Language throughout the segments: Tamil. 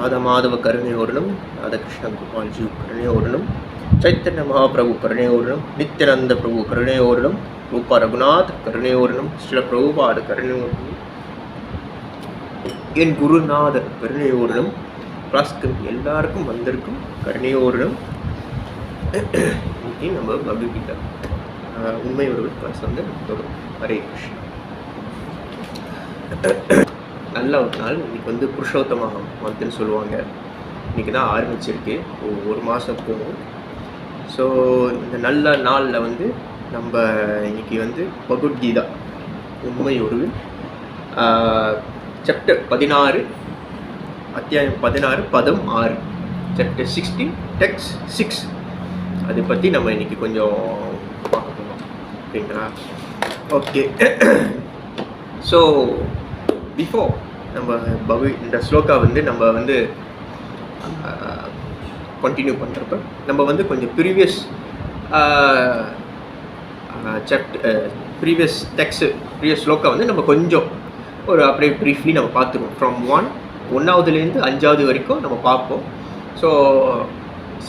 ராதமாதவ கருணையோடனும் ராதகிருஷ்ண கோபால்ஜி கருணையோடனும் சைத்தன்ய மகாபிரபு கருணையோடனும் நித்யானந்த பிரபு கருணையோடனும் ரூபா ரகுநாத் கருணையோடனும் ஸ்ரீல பிரபுபாத கருணையோடனும் என் குருநாதர் கருணையோடனும் கிளாஸ்க்கு எல்லாருக்கும் வந்திருக்கும் கருணையோடனும் இன்னைக்கு நம்ம பகவத்கீதா உண்மையோட கிளாஸ் வந்து தொடரும். ஹரே கிருஷ்ணா. நல்ல ஒரு நாள். இன்றைக்கி வந்து புருஷோத்தம மந்த்னு சொல்லுவாங்க. இன்றைக்கி தான் ஆரம்பிச்சிருக்கு. ஒரு மாதம் போகும். ஸோ இந்த நல்ல நாளில் வந்து நம்ம இன்றைக்கி வந்து பகவத்கீதா உண்மை ஒரு சாப்டர் 16 அத்தியாயம் 16 பதம் 6 சாப்டர் 16 டெக்ஸ்ட் 6 அதை பற்றி நம்ம இன்றைக்கி கொஞ்சம் பார்க்க போகிறோம். ஓகேங்களா? ஓகே. ஸோ பிஃபோர் நம்ம இந்த ஸ்லோகா வந்து நம்ம வந்து கண்டினியூ பண்ணுறப்ப நம்ம வந்து கொஞ்சம் previous previous text previous shloka வந்து நம்ம கொஞ்சம் ஒரு அப்படியே ப்ரீஃப்லி நம்ம பார்த்துருவோம். ஃப்ரம் 1ஆவதுலேருந்து 5ஆவது வரைக்கும் நம்ம பார்ப்போம். ஸோ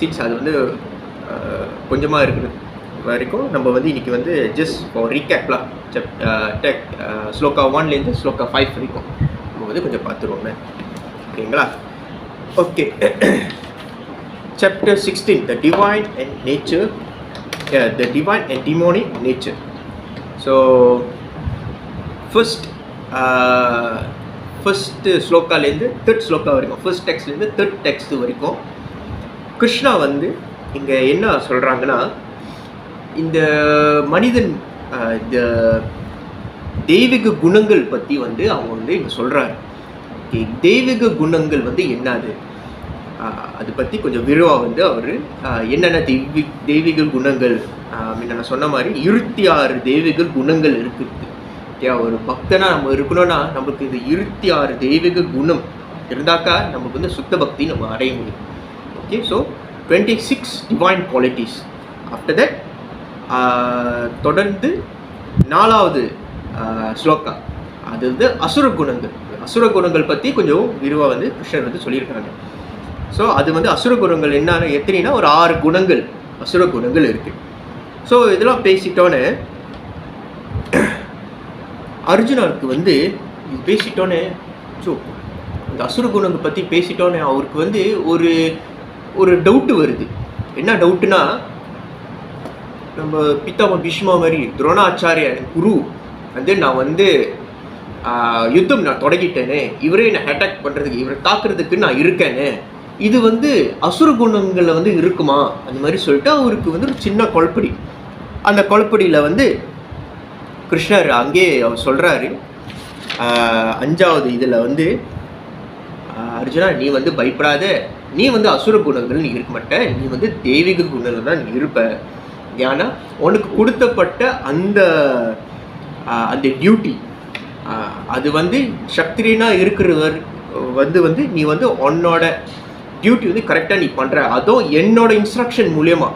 சின்ஸ் அது வந்து கொஞ்சமாக இருக்குது வரைக்கும் நம்ம வந்து இன்றைக்கி வந்து ஜஸ்ட் ஃபார் ரீகேப்லாம் ஸ்லோகா 1லேருந்து ஸ்லோகா 5 வரைக்கும் நம்ம வந்து கொஞ்சம் பார்த்துருவோங்க. ஓகேங்களா? Okay. Chapter 16 the divine and nature, the divine and demonic nature. So first ஸ்லோக்காலேருந்து 3rd ஸ்லோக்கா வரைக்கும், ஃபர்ஸ்ட் டெக்ஸ்ட்லேருந்து 3rd டெக்ஸ்ட் வரைக்கும் கிருஷ்ணா வந்து இங்கே என்ன சொல்கிறாங்கன்னா, இந்த மனிதன் இந்த தெய்வீக குணங்கள் பற்றி வந்து அவங்க வந்து இங்கே சொல்கிறாரு. தெய்வீக குணங்கள் வந்து என்னது அதை பற்றி கொஞ்சம் விரிவாக வந்து அவர் என்னென்ன தெய்வீக குணங்கள் நான் சொன்ன மாதிரி 26 தெய்வீக குணங்கள் இருக்குது. ஓகே, ஒரு பக்தனாக நம்ம இருக்கணும்னா நமக்கு இந்த 26 தெய்வீக குணம் இருந்தாக்கா நமக்கு வந்து சுத்த பக்தி நம்ம அடைய முடியும். Okay, so 26 divine qualities. After that தொடர்ந்து 4வது ஸ்லோகா அது வந்து அசுர குணங்கள். அசுர குணங்கள் பற்றி கொஞ்சம் விரிவாக வந்து கிருஷ்ணர் வந்து சொல்லியிருக்காங்க. ஸோ அது வந்து அசுர குணங்கள் என்னன்னு எத்தனைனா ஒரு 6 குணங்கள் அசுர குணங்கள் இருக்குது. ஸோ இதெல்லாம் பேசிட்டோன்னே அர்ஜுனருக்கு வந்து பேசிட்டோன்னே இந்த அசுர குணங்கள் பற்றி பேசிட்டோன்னே அவருக்கு வந்து ஒரு டவுட்டு வருது. என்ன டவுட்டுனா, நம்ம பிதாம பீஷ்மா மாதிரி துரோணாச்சாரிய குரு வந்து நான் வந்து யுத்தம் நான் தொடங்கிட்டேனே, இவரே நான் அட்டாக் பண்ணுறதுக்கு இவரை தாக்குறதுக்கு நான் இருக்கேனே, இது வந்து அசுர குணங்களில் வந்து இருக்குமா அந்த மாதிரி சொல்லிட்டு அவருக்கு வந்து ஒரு சின்ன குழப்படி. அந்த குழப்படியில் வந்து கிருஷ்ணர் அங்கே அவர் சொல்கிறாரு 5வது இதில் வந்து, அர்ஜுனா நீ வந்து பயப்படாத, நீ வந்து அசுர குணங்கள் நீ இருக்க மாட்ட, நீ வந்து தெய்வீக குணங்கள் தான் நீ இருப்ப. ஏன்னா உனக்கு கொடுத்தப்பட்ட அந்த டியூட்டி அது வந்து சக்திரியனா இருக்கிறவர் வந்து நீ வந்து உன்னோட டியூட்டி வந்து கரெக்டாக நீ பண்ணுற, அதுவும் என்னோட இன்ஸ்ட்ரக்ஷன் மூலயமா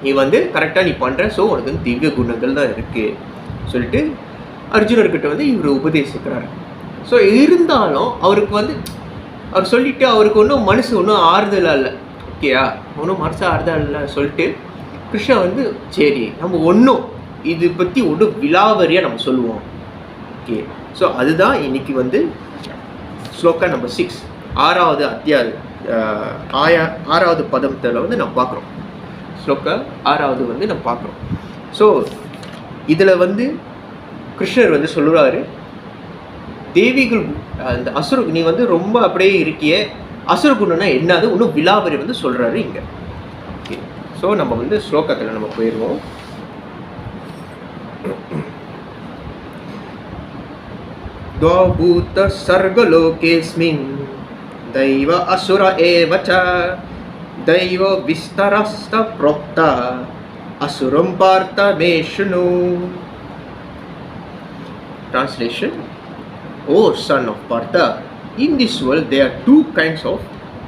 நீ வந்து கரெக்டாக நீ பண்ணுற. ஸோ உனக்கு வந்து திவ்ய குணங்கள் தான் இருக்குது சொல்லிட்டு அர்ஜுனர்கிட்ட வந்து இவர் உபதேசிக்கிறார். ஸோ இருந்தாலும் அவருக்கு வந்து அவர் சொல்லிவிட்டு அவருக்கு ஒன்றும் மனசு ஒன்றும் ஆறுதலாக இல்லை. ஓகேயா, ஒன்றும் மனசு ஆறுதல் இல்லை சொல்லிட்டு கிருஷ்ணா வந்து சரி நம்ம ஒன்றும் இது பற்றி ஒன்றும் விலாவரியாக நம்ம சொல்லுவோம். ஓகே, ஸோ அதுதான் இன்னைக்கு வந்து ஸ்லோகா நம்பர் 6 6வது அத்தியாயம் 6வது பதத்தில் வந்து நம்ம பார்க்குறோம். ஸ்லோகா 6வது வந்து நம்ம பார்க்குறோம். ஸோ இதில் வந்து கிருஷ்ணர் வந்து சொல்லுறாரு, தெய்வீகள் அந்த அசுர நீ வந்து ரொம்ப அப்படியே இருக்கிய, அசுர குணம்னா என்னது ஒன்றும் விலாவரி வந்து சொல்கிறாரு இங்கே. ஓகே, ஸோ நம்ம வந்து ஸ்லோகத்தில் நம்ம போயிடுவோம். द्वभूत सर्गलोकेऽस्मिन् दैव असुर एव च दैव विस्तरस्त प्रोक्ता असुरं पार्थ मे शृणु. Translation: O son of Partha, in this world there are 2 kinds of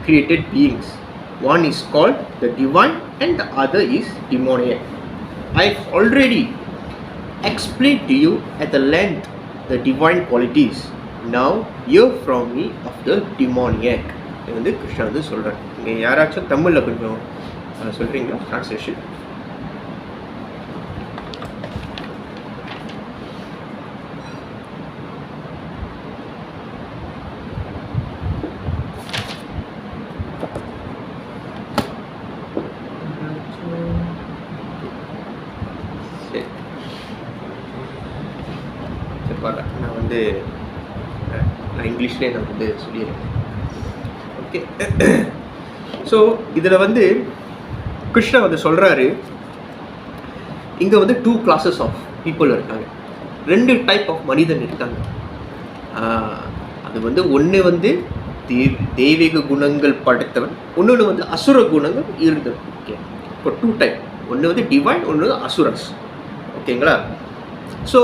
created beings. One is called the divine and the other is demoniac. I've already explained to you at the length the divine qualities. Now hear from me of the demoniac. வந்து கிருஷ்ணா வந்து சொல்கிறார். இங்கே யாராச்சும் தமிழில் கொஞ்சம் சொல்கிறீங்களா ட்ரான்ஸ்லேஷன்? நான் வந்து இங்கிலீஷ்லேயே நான் வந்து சொல்லிடுறேன். ஓகே, ஸோ இதில் வந்து கிருஷ்ணா வந்து சொல்கிறாரு, இங்கே வந்து 2 classes ஆஃப் பீப்புள் இருக்காங்க, 2 டைப் ஆஃப் மனிதன் இருக்காங்க. அது வந்து ஒன்று வந்து தெய்வீக குணங்கள் படைத்தவன், இன்னொன்று வந்து அசுர குணங்கள் இருந்தவன். ஓகே, இப்போ 2 டைப், ஒன்று வந்து டிவைன், ஒன்று வந்து அசுரஸ். ஓகேங்களா? ஸோ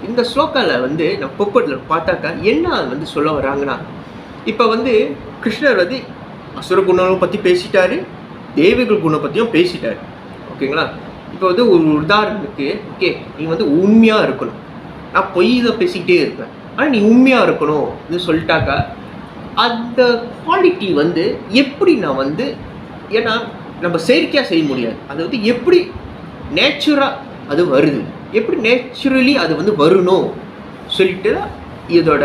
இந்த ஸ்லோக்காவில் வந்து நம்ம பொப்பட்டில் பார்த்தாக்கா என்ன வந்து சொல்ல வராங்கன்னா, இப்போ வந்து கிருஷ்ணர் வந்து அசுர குணம் பற்றி பேசிட்டாரு, தெய்வீக குணம் பற்றியும் பேசிட்டாரு. ஓகேங்களா? இப்போ வந்து ஒரு உதாரணத்துக்கு, ஓகே நீ வந்து உண்மையாக இருக்கணும், நான் பொய் தான் பேசிக்கிட்டே இருப்பேன், ஆனால் நீ உண்மையாக இருக்கணும் இது சொல்லிட்டாக்கா, அந்த குவாலிட்டி வந்து எப்படி நான் வந்து, ஏன்னா நம்ம செயற்கையாக செய்ய முடியாது, அது வந்து எப்படி நேச்சுராக அது வருது, எப்படி நேச்சுரலி அது வந்து வரணும் சொல்லிட்டு இதோட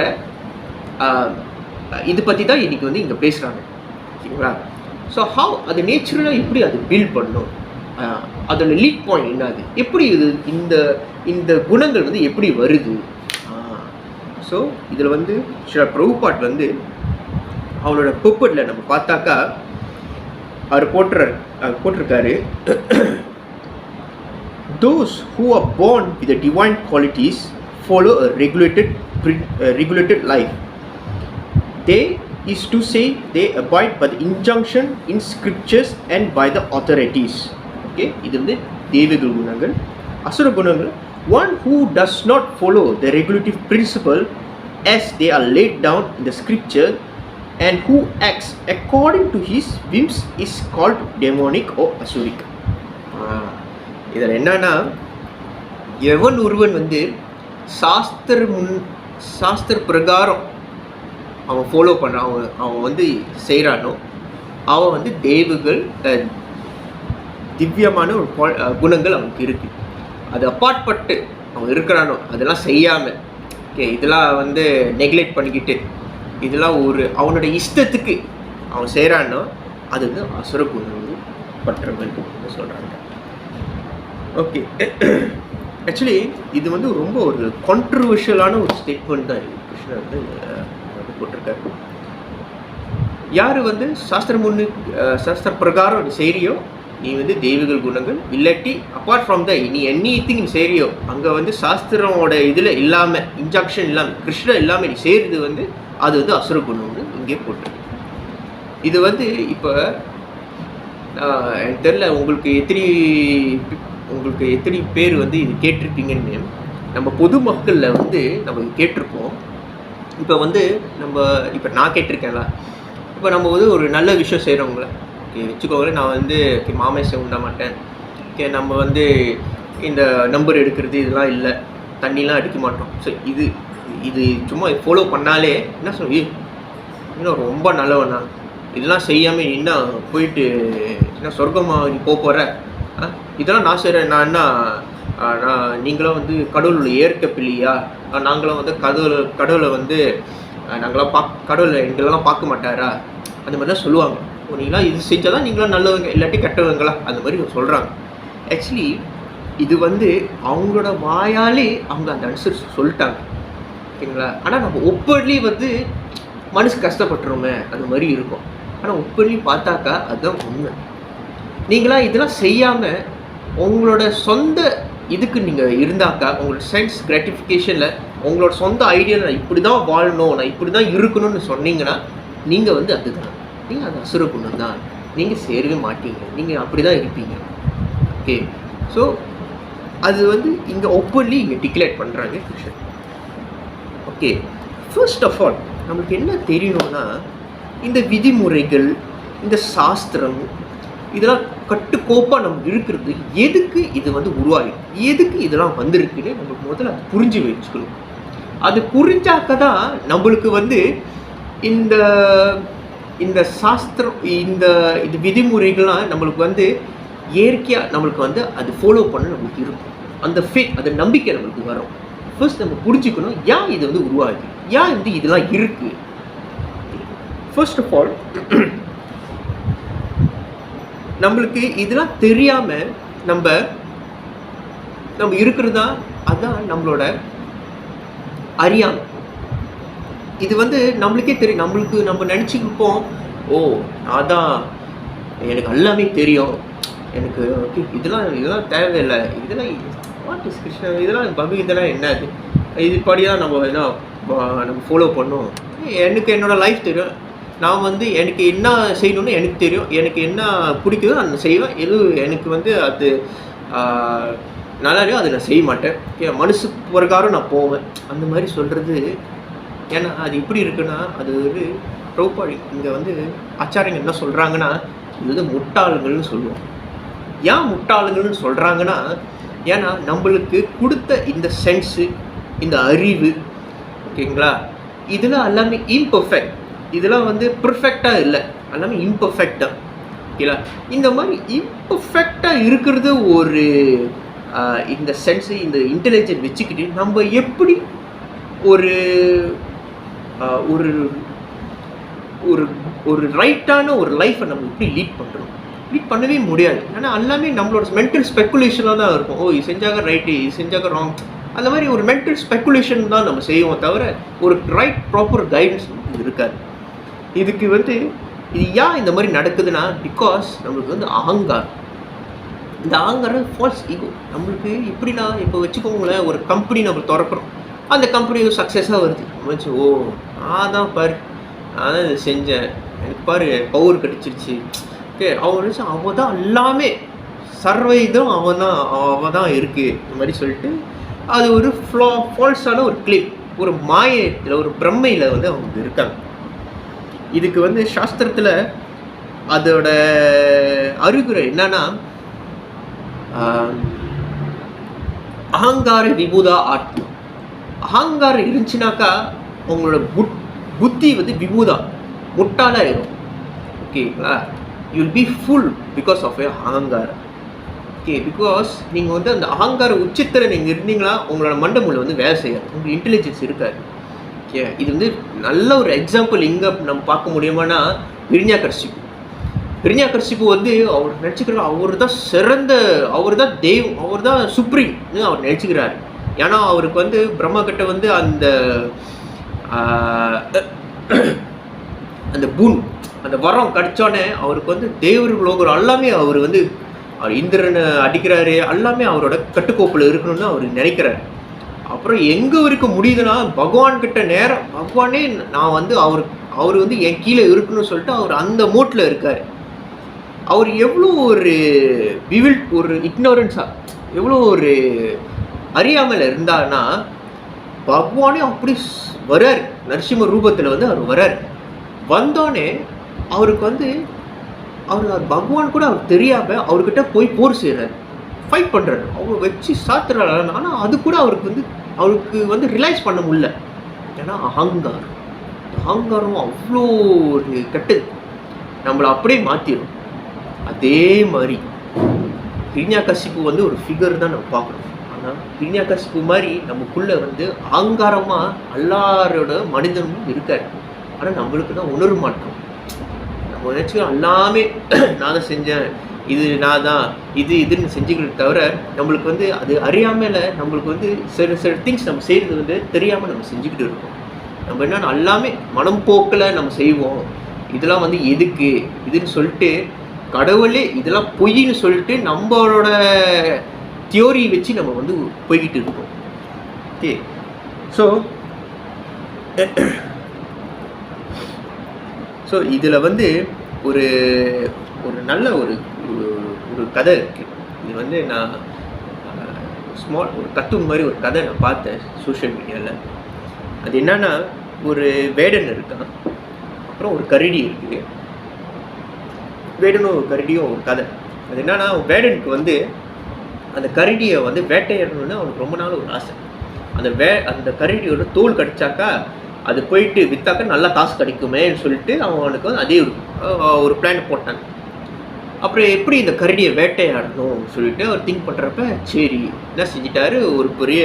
இது பற்றி தான் இன்றைக்கி வந்து இங்கே பேசுகிறாங்க. ஓகேங்களா? ஸோ ஹவ் அது நேச்சுரலாக எப்படி அது பில்ட் பண்ணணும், அதோட லீட் பாயிண்ட் என்னது, எப்படி இது இந்த குணங்கள் வந்து எப்படி வருது. ஸோ இதில் வந்து சில பிரபுபாட் வந்து அவளோட பொப்பட்டில் நம்ம பார்த்தாக்கா அவர் போட்டிருக்காரு, those who are born with the divine qualities follow a regulated life. They is to say they abide by the injunction in scriptures and by the authorities. Okay, இது வந்து தெய்வீக குணங்கள். அசுர குணங்கள், one who does not follow the regulative principle as they are laid down in the scripture and who acts according to his whims is called demonic or asuric. இதில் என்னன்னா, எவன் ஒருவன் வந்து சாஸ்திர பிரகாரம் அவன் ஃபாலோ பண்ணுறான், அவன் வந்து செய்கிறானோ, அவன் வந்து திவ்யமான ஒரு குணங்கள் அவனுக்கு இருக்குது. அது அப்பாற்பட்டு அவன் இருக்கிறானோ, அதெல்லாம் செய்யாமல், ஓகே இதெல்லாம் வந்து நெக்லெக்ட் பண்ணிக்கிட்டு இதெல்லாம் அவனோட இஷ்டத்துக்கு அவன் செய்கிறானோ, அது வந்து அசுர குணங்கள் பற்றவன் சொல்கிறாங்க. ஓகே, ஆக்சுவலி இது வந்து ரொம்ப ஒரு கான்ட்ரவர்ஷியலான ஒரு ஸ்டேட்மெண்ட் தான் இருக்குது. கிருஷ்ணர் வந்து போட்டிருக்காரு, யார் வந்து சாஸ்திர பிரகாரம் நீ செய்கிறியோ, நீ வந்து தெய்வீக குணங்கள், இல்லாட்டி அப்பார்ட் ஃப்ரம் த நீ எனிதிங் நீ செய்கிறியோ, அங்கே வந்து சாஸ்திரமோட இதில் இல்லாமல், இன்ஜெக்ஷன் இல்லாமல், கிருஷ்ணர் இல்லாமல் நீ செய்கிறது வந்து அது வந்து அசுர குணம்னு இங்கே போட்டிருக்கு. இது வந்து இப்போ எனக்கு தெரியல உங்களுக்கு எத்தனை பேர் வந்து இது கேட்டிருப்பீங்கன்னு. நம்ம பொதுமக்களில் வந்து நம்ம கேட்டிருப்போம். இப்போ நான் கேட்டிருக்கேன்ல, இப்போ நம்ம வந்து ஒரு நல்ல விஷயம் செய்கிறவங்கள, ஓகே வச்சுக்கோங்களேன், நான் வந்து மாமேசம் உண்ட மாட்டேன், ஓகே நம்ம வந்து இந்த நம்பர் எடுக்கிறது இதெல்லாம் இல்லை, தண்ணிலாம் அடிக்க மாட்டோம். ஸோ இது சும்மா ஃபாலோ பண்ணாலே என்ன சொல்லி இன்னும் ரொம்ப நல்லவண்ணா, இதெல்லாம் செய்யாமல் என்ன போயிட்டு என்ன சொர்க்கமாக நீ போகிற, இதெல்லாம் நான் செய்கிறேன், நான் என்ன நீங்களும் வந்து கடவுளோட ஏற்க பிள்ளையா, நாங்களும் வந்து கடவுளை வந்து நாங்களாம் கடவுளை எங்களெல்லாம் பார்க்க மாட்டாரா, அந்த மாதிரி தான் சொல்லுவாங்க. நீங்களாம் இது செஞ்சால் தான் நீங்களாம் நல்லவங்க இல்லாட்டி கெட்டவங்களா, அந்த மாதிரி சொல்கிறாங்க. ஆக்சுவலி இது வந்து அவங்களோட வாயாலே அவங்க அந்த ஆன்சர் சொல்லிட்டாங்க, ஓகேங்களா. ஆனால் நம்ம ஒப்பர்லி வந்து மனசு கஷ்டப்பட்டுருமே அந்த மாதிரி இருக்கும். ஆனால் ஒப்பர்லி பார்த்தாக்கா அதுதான் உண்மை. நீங்களா இதெல்லாம் செய்யாமல் உங்களோட சொந்த இதுக்கு நீங்கள் இருந்தாக்கா, உங்களோட சென்ஸ் கிராட்டிஃபிகேஷனில் உங்களோட சொந்த ஐடியாவில் நான் இப்படி தான் வாழணும், நான் இப்படி தான் இருக்கணும்னு சொன்னீங்கன்னா நீங்கள் வந்து அதுதான், நீங்கள் அது அசுர குணம் தான், நீங்கள் சேரவே மாட்டீங்க, நீங்கள் அப்படி தான் இருப்பீங்க. ஓகே, ஸோ அது வந்து இங்கே ஓப்பன்லி இங்கே டிக்ளேர் பண்ணுறாங்க Krishnan. Okay, first of all நம்மளுக்கு என்ன தெரியணும்னா, இந்த விதிமுறைகள், இந்த சாஸ்திரம், இதெல்லாம் கட்டுக்கோப்பாக நம்ம இருக்கிறது எதுக்கு இது வந்து உருவாகும், எதுக்கு இதெல்லாம் வந்திருக்குன்னு நம்மளுக்கு முதல்ல அது புரிஞ்சு வச்சுக்கணும். அது புரிஞ்சாக்க தான் நம்மளுக்கு வந்து இந்த இந்த சாஸ்திரம் இது விதிமுறைகள்லாம் நம்மளுக்கு வந்து இயற்கையாக நம்மளுக்கு வந்து அது ஃபாலோ பண்ண நம்மளுக்கு இருக்கும். அந்த ஃபேத், அந்த நம்பிக்கை நம்மளுக்கு வரும். ஃபர்ஸ்ட் நம்ம புரிஞ்சுக்கணும் ஏன் இது வந்து உருவாகுது, ஏன் வந்து இதெல்லாம் இருக்குது. ஃபர்ஸ்ட் ஆஃப் ஆல் நம்மளுக்கு இதெல்லாம் தெரியாமல் நம்ம இருக்கிறதா, அதுதான் நம்மளோட அறியாமை. இது வந்து நம்மளுக்கே தெரியும். நம்ம நினச்சிக்கிப்போம், ஓ அதான் எனக்கு எல்லாமே தெரியும், எனக்கு ஓகே இதெல்லாம் தேவையில்லை, இதெல்லாம் வாட் இஸ் கிருஷ்ணா, இதெல்லாம் பகவத்கீதைலாம் என்னது, இது படியாக நம்ம ஃபாலோ பண்ணோம். எனக்கு என்னோடய லைஃப் தெரியும், நான் வந்து எனக்கு என்ன செய்யணும்னு எனக்கு தெரியும், எனக்கு என்ன பிடிக்குதோ நான் செய்வேன், எது எனக்கு வந்து அது நல்லா இல்லையோ அதை நான் செய்ய மாட்டேன், மனசு பிரகாரம் நான் போவேன், அந்த மாதிரி சொல்கிறது. ஏன்னா அது எப்படி இருக்குன்னா, அது ஒரு ப்ரோபாடி இங்கே வந்து ஆச்சாரியங்க என்ன சொல்கிறாங்கன்னா, இது வந்து முட்டாளுங்கள்னு சொல்லுவோம். ஏன் முட்டாளுங்கள்னு சொல்கிறாங்கன்னா, ஏன்னா நம்மளுக்கு கொடுத்த இந்த சென்ஸு, இந்த அறிவு, ஓகேங்களா, இதெல்லாம் எல்லாமே இம்பர்ஃபெக்ட். இதெல்லாம் வந்து பர்ஃபெக்டாக இல்லை, எல்லாமே இம்பர்ஃபெக்டாக. ஓகேங்களா, இந்த மாதிரி இம்பர்ஃபெக்டாக இருக்கிறது ஒரு இந்த சென்ஸு, இந்த இன்டெலிஜென்ட் வச்சுக்கிட்டு நம்ம எப்படி ஒரு ஒரு ஒரு ஒரு ரைட்டான ஒரு லைஃப்பை நம்ம எப்படி லீட் பண்ணவே முடியாது. ஏன்னா எல்லாமே நம்மளோட மென்டல் ஸ்பெக்குலேஷனாக தான் இருக்கும். ஓ இது செஞ்சாங்க ரைட்டு, இது செஞ்சாங்க ராங், அந்த மாதிரி ஒரு மென்டல் ஸ்பெக்குலேஷன் தான் நம்ம செய்வோம், தவிர ஒரு ரைட் ப்ராப்பர் கைடன்ஸ் இருக்காது. இதுக்கு வந்து இது ஏன் இந்த மாதிரி நடக்குதுன்னா, பிகாஸ் நம்மளுக்கு வந்து அகங்காரம். இந்த அகங்காரம் ஃபால்ஸ் ஈகோ. நம்மளுக்கு எப்படின்னா, இப்போ வச்சுக்கோங்களேன், ஒரு கம்பெனி நம்ம திறக்கிறோம், அந்த கம்பெனி சக்ஸஸாக வருது, வச்சு ஓ நான் தான் பாரு, நான் தான் இதை செஞ்சேன், எனக்கு பாரு பவர் கிடச்சிருச்சு, ஓகே அவன் தான் எல்லாமே சர்வைதும் அவன் தான் இருக்குது, இந்த மாதிரி சொல்லிட்டு அது ஒரு ஃபால்ஸான ஒரு கிளிப், ஒரு மாயத்தில், ஒரு பிரம்மையில் வந்து அவங்க இருக்காங்க. இதுக்கு வந்து சாஸ்திரத்தில் அதோட அறிகுறி என்னன்னா, அகங்கார விபூதா ஆத்மா. அகங்காரம் இருந்துச்சுனாக்கா உங்களோட புத்தி வந்து விபூதா, முட்டாளாயிரும். ஓகேங்களா, you will be full because of a அகங்காரம். ஓகே, பிகாஸ் நீங்கள் வந்து அந்த அகங்கார உச்சத்தில் நீங்கள் இருந்தீங்களா, உங்களோட மண்டமூளை வந்து வேலை செய்யாது, உங்களுக்கு இன்டெலிஜென்ஸ் இருக்காது. ஓகே, இது வந்து நல்ல ஒரு எக்ஸாம்பிள் இங்கே நம்ம பார்க்க முடியுமானா, ஹிரண்யாகசிபு வந்து அவர் நினச்சிக்கிறார், அவர் தான் சிறந்த, அவர் தான் தெய்வம், அவர் தான் சுப்ரீம்னு அவர் நினச்சிக்கிறார். ஏன்னா அவருக்கு வந்து பிரம்மா கிட்ட வந்து அந்த பூன், அந்த வரம் கிடைச்சோன்னே அவருக்கு வந்து தேவர்களோகிற எல்லாமே அவர் வந்து அவர் இந்திரனை அடிக்கிறாரு, எல்லாமே அவரோட கட்டுக்கோப்பில் இருக்கணும்னு அவர் நினைக்கிறார். அப்புறம் எங்கே வரைக்கும் முடியுதுன்னா, பகவான்கிட்ட நேரம் பகவானே நான் வந்து அவர் வந்து என் கீழே இருக்கணும்னு சொல்லிட்டு அவர் அந்த மூட்டில் இருக்கார். அவர் எவ்வளோ ஒரு ஒரு இக்னோரன்ஸாக, எவ்வளோ ஒரு அறியாமல் இருந்தார்னா, பகவானே அப்படி வரார், நரசிம்ம ரூபத்தில் வந்து அவர் வரார். வந்தோடனே அவருக்கு வந்து அவர் பகவான் கூட அவர் தெரியாமல் அவர்கிட்ட போய் போர் செய்கிறார், ஃபைட் பண்ணுறாரு, அவர் வச்சு சாத்துறாரு. ஆனால் அது கூட அவருக்கு வந்து ரிலைஸ் பண்ண முடியல. ஏன்னா அகங்காரம் அவ்வளோ ஒரு கெட்டது, நம்மளை அப்படியே மாற்றிடும். அதே மாதிரி ஹிரண்யாகசிபு வந்து ஒரு ஃபிகர் தான் நம்ம பார்க்கணும். ஆனால் ஹிரண்யாகசிபு மாதிரி நமக்குள்ளே வந்து அகங்காரமாக எல்லாரோட மனிதனும் இருக்காரு. ஆனால் நம்மளுக்கு தான் உணர மாட்டோம். நம்ம நினச்சிக்கோ எல்லாமே நான் தான் செஞ்சேன், இது நான் தான் இதுன்னு செஞ்சுக்கிறது தவிர, நம்மளுக்கு வந்து அது அறியாமல் நம்மளுக்கு வந்து சில திங்ஸ் நம்ம செய்கிறது வந்து தெரியாமல் நம்ம செஞ்சுக்கிட்டு இருக்கோம். நம்ம என்னென்னா எல்லாமே மனம் போக்கில் நம்ம செய்வோம். இதெல்லாம் வந்து எதுக்கு இதுன்னு சொல்லிட்டு, கடவுளே இதெல்லாம் பொய்ன்னு சொல்லிட்டு நம்மளோட தியோரி வச்சு நம்ம வந்து போய்கிட்டு இருக்கோம். ஓகே, ஸோ இதில் வந்து ஒரு ஒரு நல்ல ஒரு கதை இருக்குது. இது வந்து நான் ஒரு கர்ட்டூன் மாதிரி ஒரு கதை நான் பார்த்தேன் சோஷியல் மீடியாவில். அது என்னன்னா, ஒரு வேடன் இருக்கான், அப்புறம் ஒரு கரடி இருக்குது. வேடனும் ஒரு கரடியும் ஒரு கதை. அது என்னன்னா, வேடனுக்கு வந்து அந்த கரடியை வந்து வேட்டையாடணும்னு அவனுக்கு ரொம்ப நாள் ஒரு ஆசை. அந்த கரடியோட தோல் கடிச்சாக்கா அது போயிட்டு விற்றாக்க நல்லா காசு கிடைக்குமேன்னு சொல்லிட்டு அவனுக்கு வந்து அதே ஒரு பிளான் போட்டான். அப்புறம் எப்படி இந்த கரடியை வேட்டையாடணும் சொல்லிட்டு அவர் திங்க் பண்ணுறப்ப சரி என்ன செஞ்சிட்டாரு, ஒரு பெரிய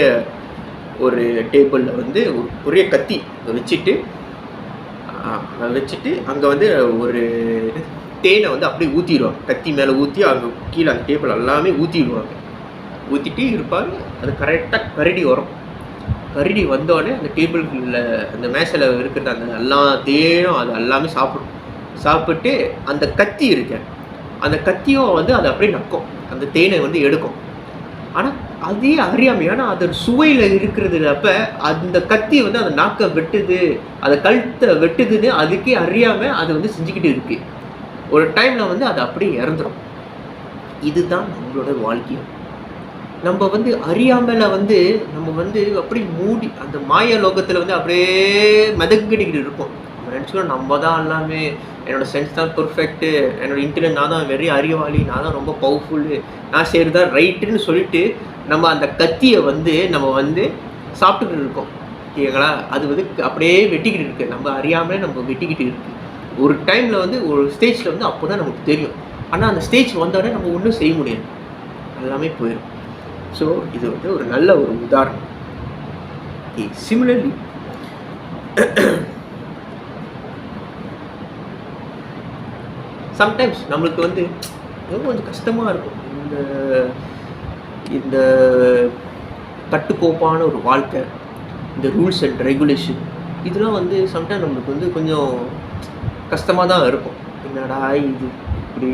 ஒரு டேபிளில் வந்து ஒரு பெரிய கத்தி வச்சுட்டு அங்கே வந்து ஒரு தேனை வந்து அப்படியே ஊற்றிடுவாங்க. கத்தி மேலே ஊற்றி அங்கே கீழே அந்த டேபிள் எல்லாமே ஊற்றிடுவாங்க. ஊற்றிட்டு இருப்பார். அது கரெக்டாக கரடி வரும். கரடி வந்தோடனே அந்த டேபிளில் அந்த மேசையில் இருக்கிற அந்த எல்லா தேனும் அது எல்லாமே சாப்பிட்டு அந்த கத்தி இருக்கேன் அந்த கத்தியும் வந்து அது அப்படியே நக்கும், அந்த தேனை வந்து எடுக்கும். ஆனால் அதே அறியாமை, ஏன்னா அதோட சுவையில் இருக்கிறது. அப்போ அந்த கத்தி வந்து அந்த நாக்கை வெட்டுது, அதை கழுத்தை வெட்டுதுன்னு அதுக்கே அறியாமல் அது வந்து செஞ்சுக்கிட்டு இருக்கு. ஒரு டைமில் வந்து அது அப்படியே இறந்துடும். இதுதான் நம்மளோட வாழ்க்கையை. நம்ம வந்து அறியாமல் வந்து நம்ம வந்து அப்படியே மூடி அந்த மாய லோகத்தில் வந்து அப்படியே மிதக்கிட்டு இருப்போம். நம்ம நினச்சிக்கணும் நம்ம தான் எல்லாமே, என்னோடய சென்ஸ் தான் பெர்ஃபெக்ட்டு, என்னோடய இன்டெலிஜென்ட் நான் தான் வெரி அறிவாளி, நான் தான் ரொம்ப பவர்ஃபுல்லு, நான் செய்கிறது தான் ரைட்டுன்னு சொல்லிட்டு நம்ம அந்த கத்தியை வந்து நம்ம வந்து சாப்பிட்டுக்கிட்டு இருக்கோம். ஓகேங்களா? அது வந்து அப்படியே வெட்டிக்கிட்டு இருக்குது, நம்ம அறியாமலே நம்ம வெட்டிக்கிட்டு இருக்குது. ஒரு டைமில் வந்து ஒரு ஸ்டேஜில் வந்து அப்போ தான் நமக்கு தெரியும். ஆனால் அந்த ஸ்டேஜ் வந்தோடனே நம்ம ஒன்றும் செய்ய முடியாது, எல்லாமே போயிடும். ஸோ இது வந்து ஒரு நல்ல ஒரு உதாரணம். சிமிலர்லி சம்டைம்ஸ் நம்மளுக்கு வந்து கொஞ்சம் கஷ்டமாக இருக்கும். இந்த கட்டுக்கோப்பான ஒரு வாழ்க்கை, இந்த ரூல்ஸ் அண்ட் ரெகுலேஷன், இதெல்லாம் வந்து சம்டைம் நம்மளுக்கு வந்து கொஞ்சம் கஷ்டமாக தான் இருக்கும். என்னடா இது இப்படி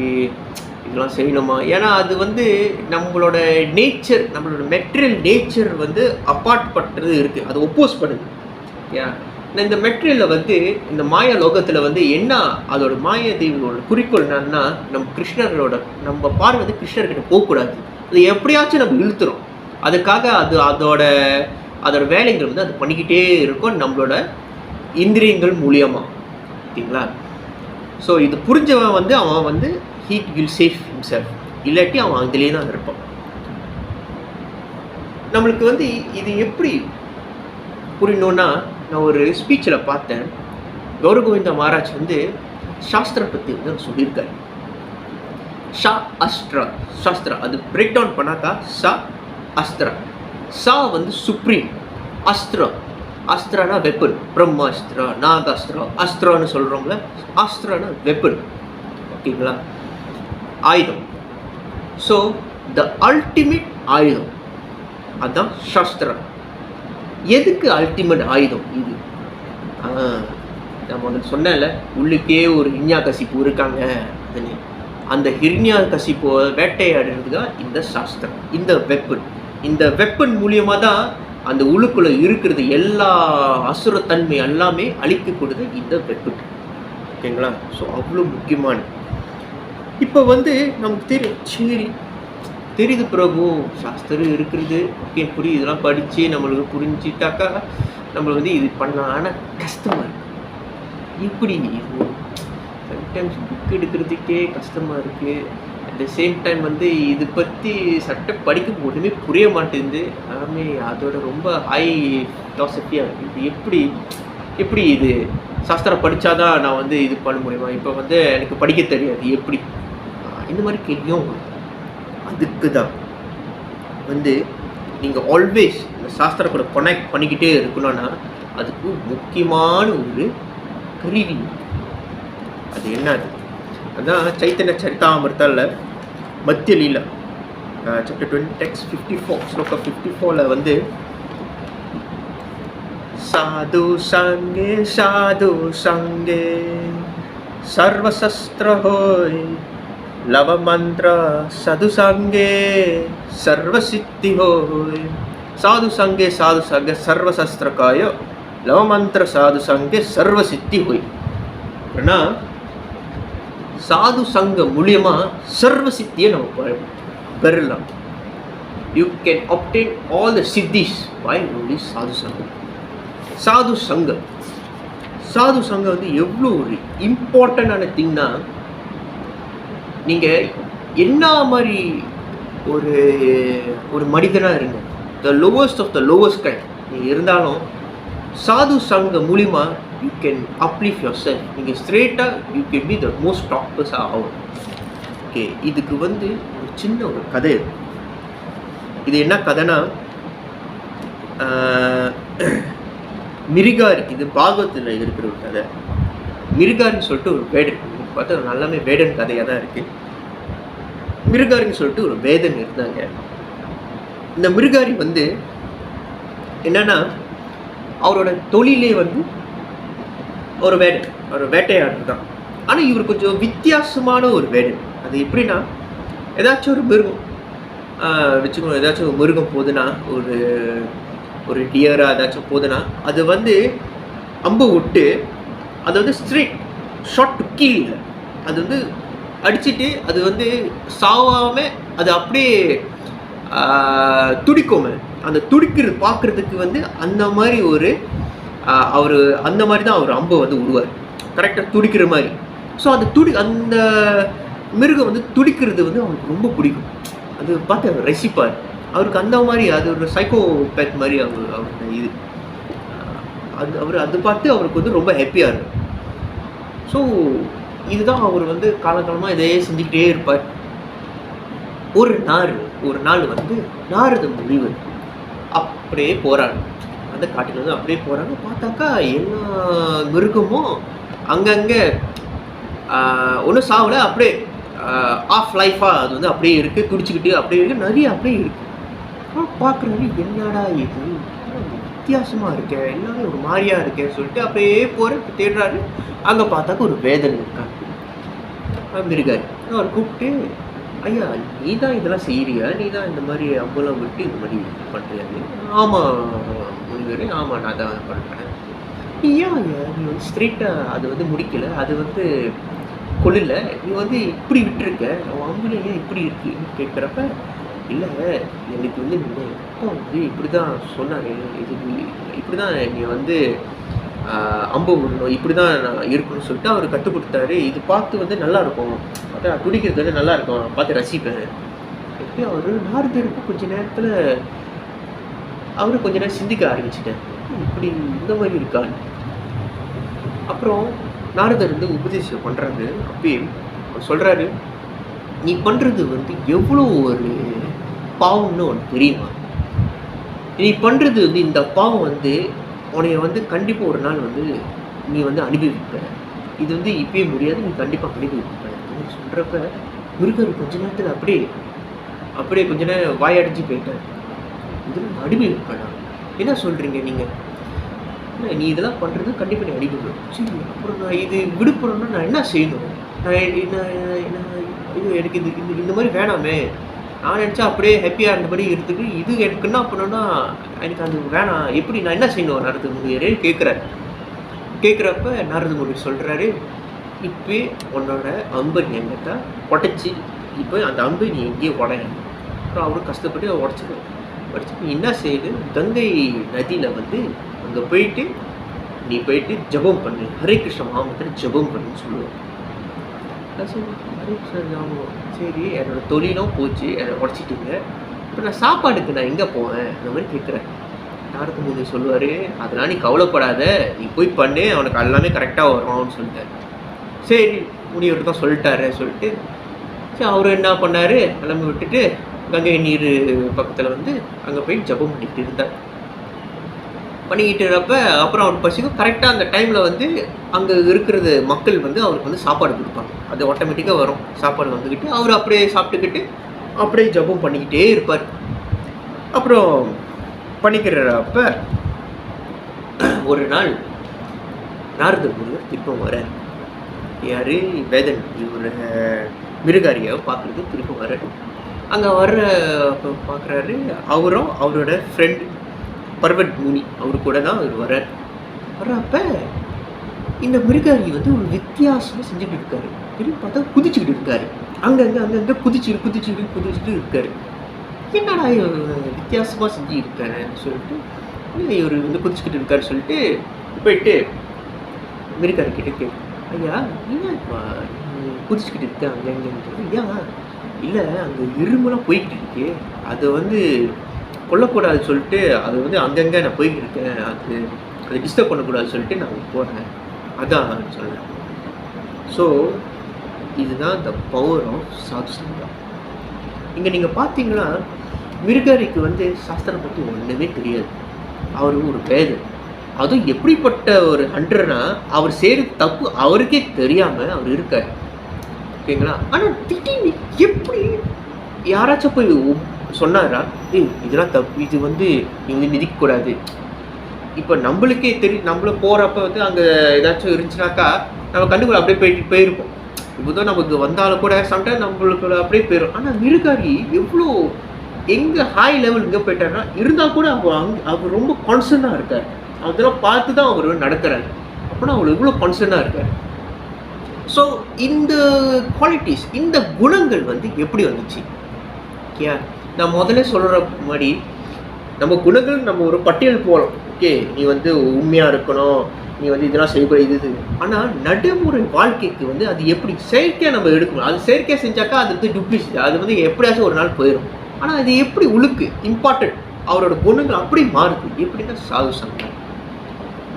இதெல்லாம் செய்யணுமா? ஏன்னா அது வந்து நம்மளோட நேச்சர், நம்மளோட மெட்டீரியல் நேச்சர் வந்து அப்பார்ட் பண்ணுறது இருக்குது, அது ஒப்போஸ் பண்ணுது. ஏன் இந்த மெட்டீரியலில் வந்து இந்த மாய லோகத்தில் வந்து என்ன அதோட மாய தெய்வங்களோட குறிக்கோள் என்னன்னா, நம்ம பார்வை வந்து கிருஷ்ணர்கிட்ட போகக்கூடாது. அது எப்படியாச்சும் நம்ம இழுத்துறோம். அதுக்காக அதோட வேலைகள் வந்து அது பண்ணிக்கிட்டே இருக்கும் நம்மளோட இந்திரியங்கள் மூலியமாக. ஓகேங்களா? ஸோ இது புரிஞ்சவன் வந்து அவன் வந்து he will save himself, இல்லாட்டி அவன் அதிலே தான் இருப்பான். நம்மளுக்கு வந்து இது எப்படி புரியணும்னா, நான் ஒரு ஸ்பீச்சில் பார்த்தேன், கௌரகோவிந்த மகாராஜ் வந்து சாஸ்திர பற்றி வந்து சொல்லியிருக்காரு. சாஸ்திரா அது பிரேக் டவுன் பண்ணாக்கா அஸ்திரா. வந்து சுப்ரீம், அஸ்திரானா வெப்பன், பிரம்மாஸ்திரா, நாகாஸ்திரா, அஸ்திரான்னு சொல்கிறோம்ல, அஸ்திரானா வெப்பன். ஓகேங்களா? ஆயுதம். ஸோ த அல்டிமேட் ஆயுதம் அதுதான் சாஸ்திரா. எதுக்கு அல்டிமேட் ஆயுதம் இது? நம்ம ஒன்று சொன்னேன்ல, உள்ளுக்கே ஒரு ஹிரண்யா கசிப்பு இருக்காங்க, அந்த ஹிரண்யா கசிப்போ வேட்டையாடுறது தான் இந்த சாஸ்திரம், இந்த வெப்பன் மூலியமாக தான் அந்த உள்ளுக்குள்ளே இருக்கிறது எல்லா அசுரத்தன்மை எல்லாமே அழிக்கக்கூடாது இந்த வெப்பன். ஓகேங்களா? ஸோ அவ்வளோ முக்கியமான. இப்போ வந்து நமக்கு தெரியுது பிரபு, சாஸ்திரம் இருக்கிறது, ஓகே புரியுது, இதெல்லாம் படித்து நம்மளுக்கு புரிஞ்சிட்டாக்கா நம்ம வந்து இது பண்ணலாம். ஆனால் கஷ்டமாக இருக்குது. இப்படி சம்டைம்ஸ் புக் எடுக்கிறதுக்கே கஷ்டமாக இருக்குது. அட் த சேம் டைம் வந்து இது பற்றி சட்டம் படிக்க ஒன்றுமே புரிய மாட்டேங்குது. எல்லாமே அதோட ரொம்ப ஹை ஃபிலாசபியாக இருக்குது. இது எப்படி இது சாஸ்திரம் படித்தாதான் நான் வந்து இது பண்ண முடியுமா? இப்போ வந்து எனக்கு படிக்க தெரியாது, எப்படி? இந்த மாதிரி கேள்வியும். அதுக்கு தான் வந்து நீங்கள் ஆல்வேஸ் இந்த சாஸ்திரம் கூட கனெக்ட் பண்ணிக்கிட்டே இருக்கணும்னா அதுக்கு முக்கியமான ஒரு கருவி. அது என்னது? அதான் சைத்தன்ய சரிதாமிர்தால மத்திய லீலா சாப்டர் 20 டெக்ஸ்ட் 54 ஸ்லோகா 54 வந்து சாது சங்கே சர்வசஸ்திர ஹோய் லவ மந்திர சது சங்கே சர்வசித்தி ஹோய். சாது சங்கே சர்வசஸ்திரகாய லவ மந்திர சாது சங்கே சர்வசித்தி ஹோய். அப்படின்னா சாது சங்க மூலியமா சர்வசித்தியை நம்ம பெறலாம். You can obtain all the siddhis by only சாது சங்கம். சாது சங்கம் வந்து எவ்வளோ ஒரு இம்பார்ட்டண்டான திங்னா, நீங்கள் என்ன மாதிரி ஒரு மனிதனாக இருங்க, the lowest of the lowest kind நீங்கள் இருந்தாலும் சாது சங்க மூலிமா you can uplift your self ஸ்ட்ரெயிட்டாக you can be the most டாப்பர்ஸாக ஆகும். ஓகே, இதுக்கு வந்து ஒரு சின்ன ஒரு கதை இருக்கு. இது என்ன கதைனா, மிருகாரி, இது பாகவத்தில் இருக்கிற ஒரு கதை. மிருகாரின்னு சொல்லிட்டு ஒரு வேடன், பார்த்தா நல்லாமே வேடன் கதையாக தான் இருக்குது. மிருகாரின்னு சொல்லிட்டு ஒரு வேதன் இருந்தாங்க. இந்த மிருகாரி வந்து என்னன்னா, அவரோட தொழிலே வந்து ஒரு வேடன், ஒரு வேட்டையாளர் தான். ஆனால் இவர் கொஞ்சம் வித்தியாசமான ஒரு வேடன். அது எப்படின்னா, ஏதாச்சும் ஒரு மிருகம் வச்சுக்கணும், ஏதாச்சும் ஒரு மிருகம் போகுதுன்னா, ஒரு ஒரு டியராக ஏதாச்சும் போகுதுன்னா, அது வந்து அம்பு விட்டு அது வந்து ஸ்ட்ரெயிட் ஷார்ட் டு கில் இல்லை, அது வந்து அடிச்சுட்டு அது வந்து சாவாமல் அது அப்படியே துடிக்கும். அந்த துடிக்கிறது பார்க்குறதுக்கு வந்து அந்த மாதிரி ஒரு அவர் அந்த மாதிரி தான் அவர் அம்பை வந்து விடுவார், கரெக்டாக துடிக்கிற மாதிரி. ஸோ அந்த மிருகம் வந்து துடிக்கிறது வந்து அவருக்கு ரொம்ப பிடிக்கும். அது பார்த்து அவர் ரசிப்பார். அவருக்கு அந்த மாதிரி அது ஒரு சைக்கோ பேத் மாதிரி அவருக்கு இது அது பார்த்து அவருக்கு வந்து ரொம்ப ஹாப்பியாக இருக்கும். ஸோ இதுதான் அவர் வந்து காலகாலமாக இதையே செஞ்சுக்கிட்டே இருப்பார். ஒரு நாள் வந்து நாரத முனிவர் அப்படியே போகிறாங்க, அந்த காட்டில் வந்து அப்படியே போகிறாங்க. பார்த்தாக்கா எல்லா மிருகமும் அங்கங்கே ஒன்றும் சாவலை, அப்படியே ஆஃப் லைஃபாக அது வந்து அப்படியே இருக்குது, துடிச்சிக்கிட்டு அப்படியே இருக்குது, நிறைய அப்படியே இருக்குது. பார்க்குறாரு, என்னடா இது வித்தியாசமாக இருக்கே, எல்லாமே ஒரு மாதிரியாக இருக்கேன்னு சொல்லிட்டு அப்படியே போகிற தேடுறாரு. அங்கே பார்த்தாக்க ஒரு வேதனை இருக்காங்க. மிருகாரி அவர் கூப்பிட்டு, ஐயா நீ தான் இதெல்லாம் செய்கிறியா, நீ தான் இந்த மாதிரி அம்பலம் விட்டு இந்த மாதிரி பண்ணுறியா? ஆமாம் முனிவர், ஆமாம் நான் தான் பண்ணுறேன். நீ ஏன் ஐயா நீ வந்து ஸ்ட்ரெயிட்டாக அது வந்து முடிக்கலை, அது வந்து கொள்ளல, நீ வந்து இப்படி விட்டுருக்க, அவன் அம்புல ஏன் இப்படி இருக்குன்னு கேட்குறப்ப, இல்லை எனக்கு வந்து நீங்கள் அப்பா வந்து இப்படி தான் சொன்னார், இது இப்படி தான் நீ வந்து அம்பு விடணும், இப்படி தான் நான் இருக்கணும்னு சொல்லிட்டு அவர் கற்றுக் கொடுத்தாரு. இது பார்த்து வந்து நல்லாயிருக்கும், பார்த்தா துடிக்கிறது வந்து நல்லாயிருக்கும், பார்த்து ரசிப்பேன். எப்படி அவர் நாரதருக்கு கொஞ்ச நேரத்தில் அவரு கொஞ்ச நேரம் சிந்திக்க ஆரம்பிச்சிட்டேன், இப்படி இந்த மாதிரி இருக்கான்னு. அப்புறம் நாரதர் வந்து உபதேசம் பண்ணுறாரு. அப்பயே அவர் சொல்கிறாரு, நீ பண்ணுறது வந்து எவ்வளோ ஒரு பாவம்னு உனக்கு தெரியுமா? நீ பண்ணுறது வந்து இந்த பாவம் வந்து உன்னைய வந்து கண்டிப்பாக ஒரு நாள் வந்து நீ வந்து அனுபவிப்ப, இது வந்து இப்பயே முடியாது, நீ கண்டிப்பாக அனுபவிப்ப சொல்கிறப்ப மிருகர் கொஞ்ச நேரத்தில் அப்படியே கொஞ்ச நேரம் வாயடைஞ்சு போயிட்டார். இதில் நான் அனுபவிப்பேன், என்ன சொல்கிறீங்க நீங்கள்? நீ இதெல்லாம் பண்ணுறது கண்டிப்பாக நீ அனுபவிப்பேன். சரி, அப்புறம் நான் இது விடுபடணும்னா நான் என்ன செய்யணும்? இது எனக்கு இந்த மாதிரி வேணாமே, நான் நினச்சா அப்படியே ஹாப்பியாக இருந்தபடி எடுத்துட்டு இது எனக்கு என்ன பண்ணணும்னா எனக்கு அது வேணாம், எப்படி நான் என்ன செய்யணும் நாரத முனிவரே கேட்குறப்ப நாரத முனிவர் சொல்கிறாரு, இப்போ உன்னோட அம்பை என்கிட்ட உடச்சி, இப்போ அந்த அம்பை நீ எங்கேயே உடையணும். அப்புறம் அவரும் கஷ்டப்பட்டு உடச்சிடும். நீ என்ன செய்யுது, கங்கை நதியில் வந்து அங்கே போயிட்டு நீ போயிட்டு ஜபம் பண்ணு, ஹரே கிருஷ்ண மகாமந்திரம் ஜபம் பண்ணுன்னு சொல்லுவோம். ஹரே கிருஷ்ண ஜபம், சரி என்னோட தொழிலும் போச்சு, என்னை உடச்சிட்டீங்க, இப்போ நான் சாப்பாடுக்கு நான் எங்கே போவேன் அந்த மாதிரி கேட்குறேன். நாரத முனி சொல்லுவார், அதெல்லாம் நீ கவலைப்படாத, நீ போய் பண்ணு, அவனுக்கு எல்லாமே கரெக்டாக வரும்னு சொல்லிட்டாரு. சரி முனிவர் தான் சொல்லிட்டு சரி அவர் என்ன பண்ணார், கிளம்பி விட்டுட்டு கங்கை நீர் பக்கத்தில் வந்து அங்கே போய் ஜபம் பண்ணிக்கிட்டு இருப்ப அப்புறம் அவர் பசிக்கும். கரெக்டாக அந்த டைமில் வந்து அங்கே இருக்கிறது மக்கள் வந்து அவருக்கு வந்து சாப்பாடு கொடுப்பாங்க, அது ஆட்டோமேட்டிக்காக வரும் சாப்பாடு வந்துக்கிட்டு, அவர் அப்படியே சாப்பிட்டுக்கிட்டு அப்படியே ஜபம் பண்ணிக்கிட்டே இருப்பார். அப்புறம் பண்ணிக்கிறப்ப ஒரு நாள் நாரத முனிவர் திருப்பம் வர, யார் வேதன் இவர் மிருகாரியாவை பார்க்குறது திருப்பம் வர. அங்கே வர்ற பார்க்குறாரு, அவரும் அவரோட ஃப்ரெண்ட் பர்வட் முனி அவர் கூட தான் அவர் வர்றப்ப இந்த மிருகாரி வந்து ஒரு வித்தியாசமாக செஞ்சுட்டு இருக்காரு. திரும்பி பார்த்தா குதிச்சுக்கிட்டு இருக்காரு, அங்கங்கே குதிச்சுட்டு இருக்காரு. என்னடா வித்தியாசமாக செஞ்சு இருக்காருன்னு சொல்லிட்டு இவர் வந்து குதிச்சுக்கிட்டு இருக்காரு சொல்லிட்டு போயிட்டு மிருகாரி கிட்ட கேட்டு, ஐயா ஏன் இப்போ குதிச்சுக்கிட்டு இருக்க அங்கங்கே? ஐயா இல்லை அங்கே இரும்பெல்லாம் போய்கிட்டு இருக்கு, அதை வந்து கொல்லக்கூடாது சொல்லிட்டு அது வந்து அங்கங்கே நான் போய்கிட்டு இருக்கேன், அது அதை டிஸ்டர்ப் பண்ணக்கூடாதுன்னு சொல்லிட்டு நான் போகிறேன். அதான் நான் சொல்கிறேன். ஸோ இதுதான் த பவர் ஆஃப் சாது சங்கம். இங்கே நீங்கள் பார்த்தீங்கன்னா மிருகாரிக்கு வந்து சாஸ்திரம் பற்றி ஒன்றுமே தெரியாது. அவர் ஒரு வேதம், அதுவும் எப்படிப்பட்ட ஒரு ஹண்டர்னா அவர் செய்கிறது தப்பு அவருக்கே தெரியாமல் அவர் இருக்கார். ஓகேங்களா? ஆனால் திடீர்னு எப்படி யாராச்சும் போய் சொன்னாரா, இதெல்லாம் தப்பு, இது வந்து நீ வந்து மிதிக்கக்கூடாது. இப்போ நம்மளுக்கே தெரியும், நம்மள போகிறப்ப வந்து அங்கே ஏதாச்சும் இருந்துச்சுனாக்கா நம்ம கண்டுக்குள்ள அப்படியே போயிருப்போம். இப்போ தான் நமக்கு வந்தாலும் கூட சம்டைம் நம்மளுக்கு அப்படியே போயிடும். ஆனால் மிருகாரி எவ்வளோ எங்கே ஹை லெவல் இங்கே போயிட்டாருன்னா இருந்தால் கூட அவர் ரொம்ப கான்சர்னாக இருக்கார். அதெல்லாம் பார்த்து தான் அவர் நடக்கிறாரு. அப்படின்னா அவர் எவ்வளோ கான்சர்னாக இருக்கார். ஸோ இந்த குவாலிட்டிஸ், இந்த குணங்கள் வந்து எப்படி வந்துச்சு? ஓகே, நான் முதல்ல சொல்கிற மாதிரி நம்ம குணங்கள் நம்ம ஒரு பட்டியல் போகிறோம். ஓகே, நீ வந்து உண்மையாக இருக்கணும், நீ வந்து இதெல்லாம் செய்யக்கூடாது, இது. ஆனால் நடைமுறை வாழ்க்கைக்கு வந்து அது எப்படி செயற்கையாக நம்ம எடுக்கணும். அது செயற்கையாக செஞ்சாக்கா அது வந்து டூப்ளிசிட்டி, அது வந்து எப்படியாச்சும் ஒரு நாள் போயிடும். ஆனால் அது எப்படி உழுக்கு இம்பார்ட்டன்ட், அவரோட குணங்கள் அப்படி மாறுது. எப்படின்னா சாது சங்கம்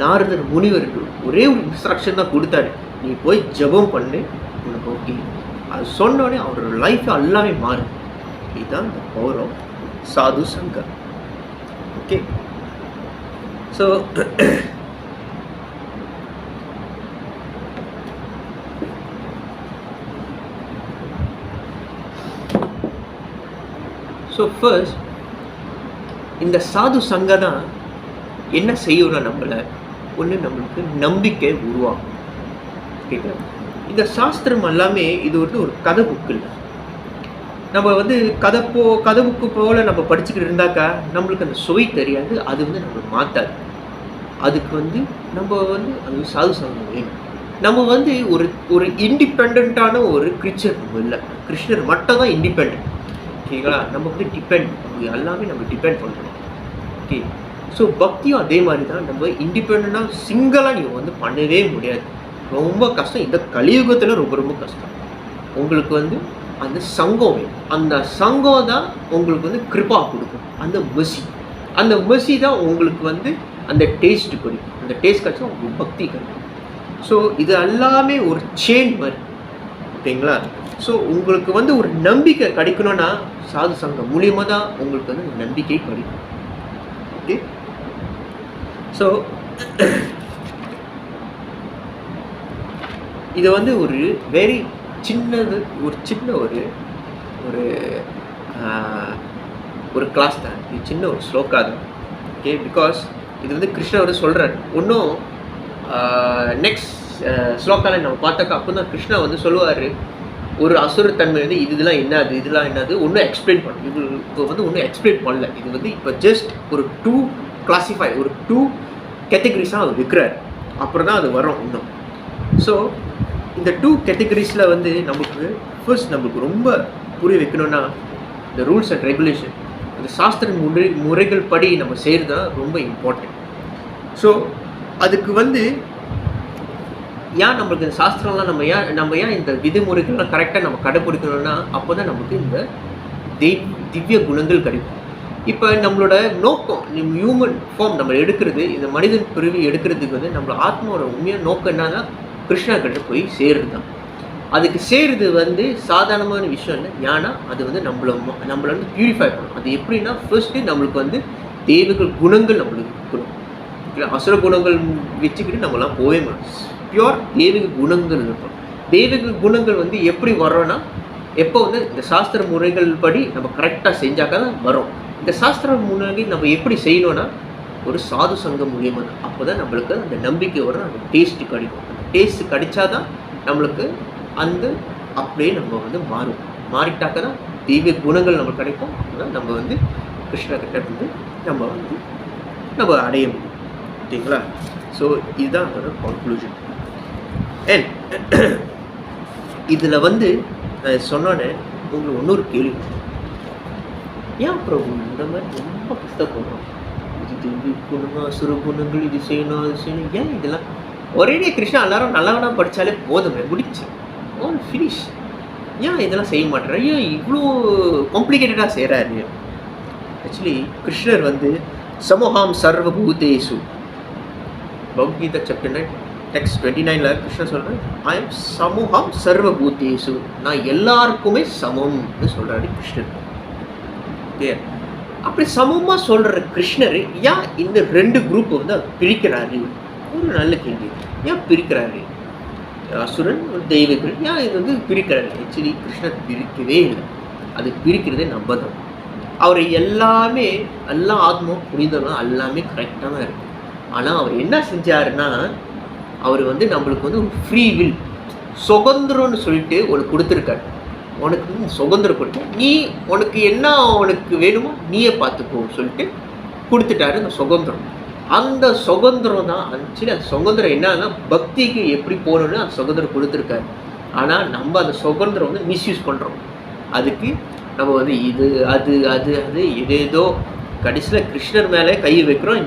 நாரதர் முனிவருக்கு ஒரே ஒரு இன்ஸ்ட்ரக்ஷன் தான் கொடுத்தாரு, நீ போய் ஜெபம் பண்ணு, உனக்கு ஓகே. அது சொன்னோடனே அவரோட லைஃப் எல்லாமே மாறுது. இதுதான் இந்த பவர் ஆஃப் சாது சங்கம். ஓகே, ஸோ ஃபர்ஸ்ட் இந்த சாது சங்கம் தான் என்ன செய்யணும், நம்மளை ஒன்று நம்மளுக்கு நம்பிக்கை உருவாகும். ஓகேங்களா? இந்த சாஸ்திரம் எல்லாமே இது வந்து ஒரு கதை புக்கு இல்லை. நம்ம வந்து கதை புக்கு போல் நம்ம படிச்சுக்கிட்டு இருந்தாக்கா நம்மளுக்கு அந்த சுவை தெரியாது, அது வந்து நம்ம மாற்றாது. அதுக்கு வந்து நம்ம வந்து அது சாது சங்கம் வேணும். நம்ம வந்து ஒரு இண்டிபெண்ட்டான ஒரு கிறிஸ்டர் நம்ம இல்லை. கிருஷ்ணர் மட்டும் தான் இண்டிபெண்ட். ஓகேங்களா? நம்ம வந்து எல்லாமே நம்ம டிபெண்ட் பண்ணுறோம். ஓகே, ஸோ பக்தியும் அதே மாதிரி தான். நம்ம இண்டிபெண்ட்டாக சிங்கிளாக நீங்கள் வந்து பண்ணவே முடியாது, ரொம்ப கஷ்டம். இந்த கலியுகத்தில் ரொம்ப ரொம்ப கஷ்டம். உங்களுக்கு வந்து அந்த சங்கம் வேணும். அந்த சங்கம் தான் உங்களுக்கு வந்து கிருபா கொடுக்கும். அந்த மெர்சி தான் உங்களுக்கு வந்து அந்த டேஸ்ட் கொடுக்கும். அந்த டேஸ்ட் கிடைச்சா உங்களுக்கு பக்தி கிடைக்கும். ஸோ இது எல்லாமே ஒரு செயின் மாதிரி. ஓகேங்களா? ஸோ உங்களுக்கு வந்து ஒரு நம்பிக்கை கிடைக்கணும்னா சாது சங்கம் மூலியமாக தான் உங்களுக்கு வந்து நம்பிக்கை கிடைக்கும். ஓகே, ஸோ இது வந்து ஒரு வெரி சின்னது, ஒரு சின்ன ஒரு ஒரு ஒரு கிளாஸ் தான். இது சின்ன ஒரு ஸ்லோகா தான். ஓகே, பிகாஸ் இது வந்து கிருஷ்ணர் வந்து சொல்கிறார். இன்னும் நெக்ஸ்ட் ஸ்லோகாவில் நம்ம பார்த்தாக்கா அப்போ தான் கிருஷ்ணா வந்து சொல்லுவார், ஒரு அசுரத்தன்மை வந்து இதெல்லாம் என்னது, இதெல்லாம் என்னது ஒன்றும் எக்ஸ்பிளைன் பண்ண. இது இப்போ வந்து ஒன்றும் எக்ஸ்பிளைன் பண்ணல. இது வந்து இப்போ ஜஸ்ட் ஒரு 2 கேட்டகரிஸாக அவர் விற்கிறார். அப்புறம் தான் அது வரும் இன்னும். ஸோ இந்த 2 கேட்டகரிஸில் வந்து நமக்கு ஃபர்ஸ்ட் நம்மளுக்கு ரொம்ப புரிய வைக்கணும்னா இந்த ரூல்ஸ் அண்ட் ரெகுலேஷன், அந்த சாஸ்திர முறைகள் படி நம்ம செய்கிறது தான் ரொம்ப இம்பார்ட்டன்ட். ஸோ அதுக்கு வந்து ஏன் நம்மளுக்கு இந்த சாஸ்திரம்லாம் நம்ம ஏன் இந்த விதிமுறைகள்லாம் கரெக்டாக நம்ம கடைப்பிடிக்கணும்னா அப்போ தான் நமக்கு இந்த திவ்ய குணங்கள் கிடைக்கும். இப்போ நம்மளோட நோக்கம், ஹியூமன் ஃபார்ம் நம்ம எடுக்கிறது, இந்த மனிதன் பிரிவு எடுக்கிறதுக்கு வந்து நம்மளோட ஆத்மாவோட உண்மையான நோக்கம் என்னன்னா கிருஷ்ணா கிட்ட போய் சேருது தான். அதுக்கு சேருது வந்து சாதாரணமான விஷயம் இல்லை. ஏன்னா அது வந்து நம்மளை வந்து பியூரிஃபை பண்ணணும். அது எப்படின்னா ஃபர்ஸ்ட்டு நம்மளுக்கு வந்து தெய்வீக குணங்கள் நம்மளுக்கு இருக்கணும். அசுர குணங்கள் வச்சுக்கிட்டு நம்மளாம் போவே மாட்டோம். பியூர் தெய்வீக குணங்கள் இருக்கும். தெய்வீக குணங்கள் வந்து எப்படி வரோன்னா எப்போ வந்து இந்த சாஸ்திர முறைகள் படி நம்ம கரெக்டாக செஞ்சாக்கா தான் வரும். இந்த சாஸ்திர முறைகள் நம்ம எப்படி செய்யணும்னா ஒரு சாது சங்கம் மூலியமாக தான். அப்போ தான் நம்மளுக்கு அந்த நம்பிக்கை வரும், அந்த டேஸ்ட்டு கிடைக்கும். அந்த டேஸ்ட்டு கிடைச்சாதான் நம்மளுக்கு அந்த அப்படியே நம்ம வந்து மாறிட்டாக்க தான் தெய்வீக குணங்கள் நம்மளுக்கு கிடைக்கும். அப்போதான் நம்ம வந்து கிருஷ்ணகிட்ட வந்து நம்ம அடைய முடியும். ஓகேங்களா? ஸோ இதுதான் அதோட கன்க்ளூஷன். அண்ட் இதில் வந்து சொன்னோன்னே உங்களுக்கு இன்னொரு கேள்வி, ஏன் பிரபு இந்த மாதிரி ரொம்ப கஷ்டப்படுறோம், இது குணங்கள் அசுர குணங்கள், இது செய்யணும் அது செய்யணும், ஏன் இதெல்லாம் ஒரேடியே கிருஷ்ணா எல்லாரும் நல்லவனா படித்தாலே போதுமே, முடிச்சு ஆல் ஃபினிஷ், ஏன் இதெல்லாம் செய்ய மாட்டேறாரு, ஏன் இவ்வளோ காம்ப்ளிகேட்டடாக செய்கிறாரு? ஆக்சுவலி கிருஷ்ணர் வந்து சமோஹாம் சர்வபூதேஷு பகவத்கீதா சாப்டர் 9 டெக்ஸ்ட் 29ல் கிருஷ்ணர் சொல்கிறார், ஐ எம் சமூகம் சர்வபூதேசு, நான் எல்லாருக்குமே சமம்னு சொல்கிறாரு கிருஷ்ணர். ஓகே, அப்படி சமமாக சொல்கிற கிருஷ்ணர் ஏன் இந்த 2 குரூப்பை வந்து பிரிக்கிறாரு? ஒரு நல்ல கேள்வி. ஏன் பிரிக்கிறாரு? அசுரன் தெய்வங்கள் ஏன் இது வந்து பிரிக்கிறாரு? ஆக்சுவலி கிருஷ்ணர் பிரிக்கவே இல்லை. அது பிரிக்கிறதே நம்ம தான். அவர் எல்லாமே எல்லா ஆத்மாவும் புரிதலும் எல்லாமே கரெக்டாக தான் இருக்குது. ஆனால் அவர் என்ன செஞ்சாருன்னா, அவர் வந்து நம்மளுக்கு வந்து ஒரு ஃப்ரீ வில் சுதந்திரம்னு சொல்லிட்டு ஒன்று கொடுத்துருக்காரு. உனக்கு வந்து சுதந்திரம் கொடுத்து நீ உனக்கு என்ன உனக்கு வேணுமோ நீயே பார்த்துக்கோன்னு சொல்லிட்டு கொடுத்துட்டாரு அந்த சுதந்திரம். அந்த சுதந்திரம் தான் ஆக்சுவலி அந்த சுதந்திரம் என்னன்னா பக்திக்கு எப்படி போகணுன்னு அந்த சுதந்திரம் கொடுத்துருக்காரு. ஆனால் நம்ம அந்த சுதந்திரம் வந்து மிஸ்யூஸ் பண்ணுறோம். அதுக்கு நம்ம வந்து இது அது அது அது ஏதேதோ கடைசியில் கிருஷ்ணர் மேலே கை வைக்கிறோம்.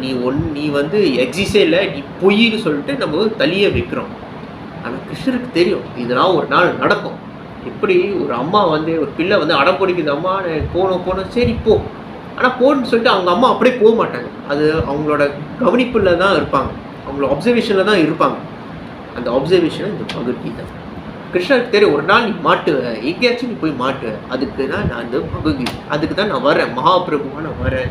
நீ வந்து எக்ஸிஸே இல்லை, நீ பொய்ன்னு சொல்லிட்டு நம்ம தள்ளியே வைக்கிறோம். ஆனால் கிருஷ்ணருக்கு தெரியும் இதெல்லாம் ஒரு நாள் நடக்கும். எப்படி ஒரு அம்மா வந்து ஒரு பிள்ளை வந்து அடம் பிடிக்குது, அம்மா போகணும் சரி போ, ஆனால் போன்னு சொல்லிட்டு அவங்க அம்மா அப்படியே போக மாட்டாங்க. அது அவங்களோட கவனிப்பில் தான் இருப்பாங்க, அவங்களோட அப்சர்வேஷனில் தான் இருப்பாங்க. அந்த அப்சர்வேஷன் இந்த பகவத்கீதை. கிருஷ்ணருக்கு தெரியும் ஒரு நாள் நீ மாட்டுவ, எங்கேயாச்சும் நீ போய் மாட்டுவ. அதுக்கு தான் நான் அந்த பகவத்கீதை, அதுக்கு தான் நான் வரேன், மகாபிரபுவாக நான் வரேன்.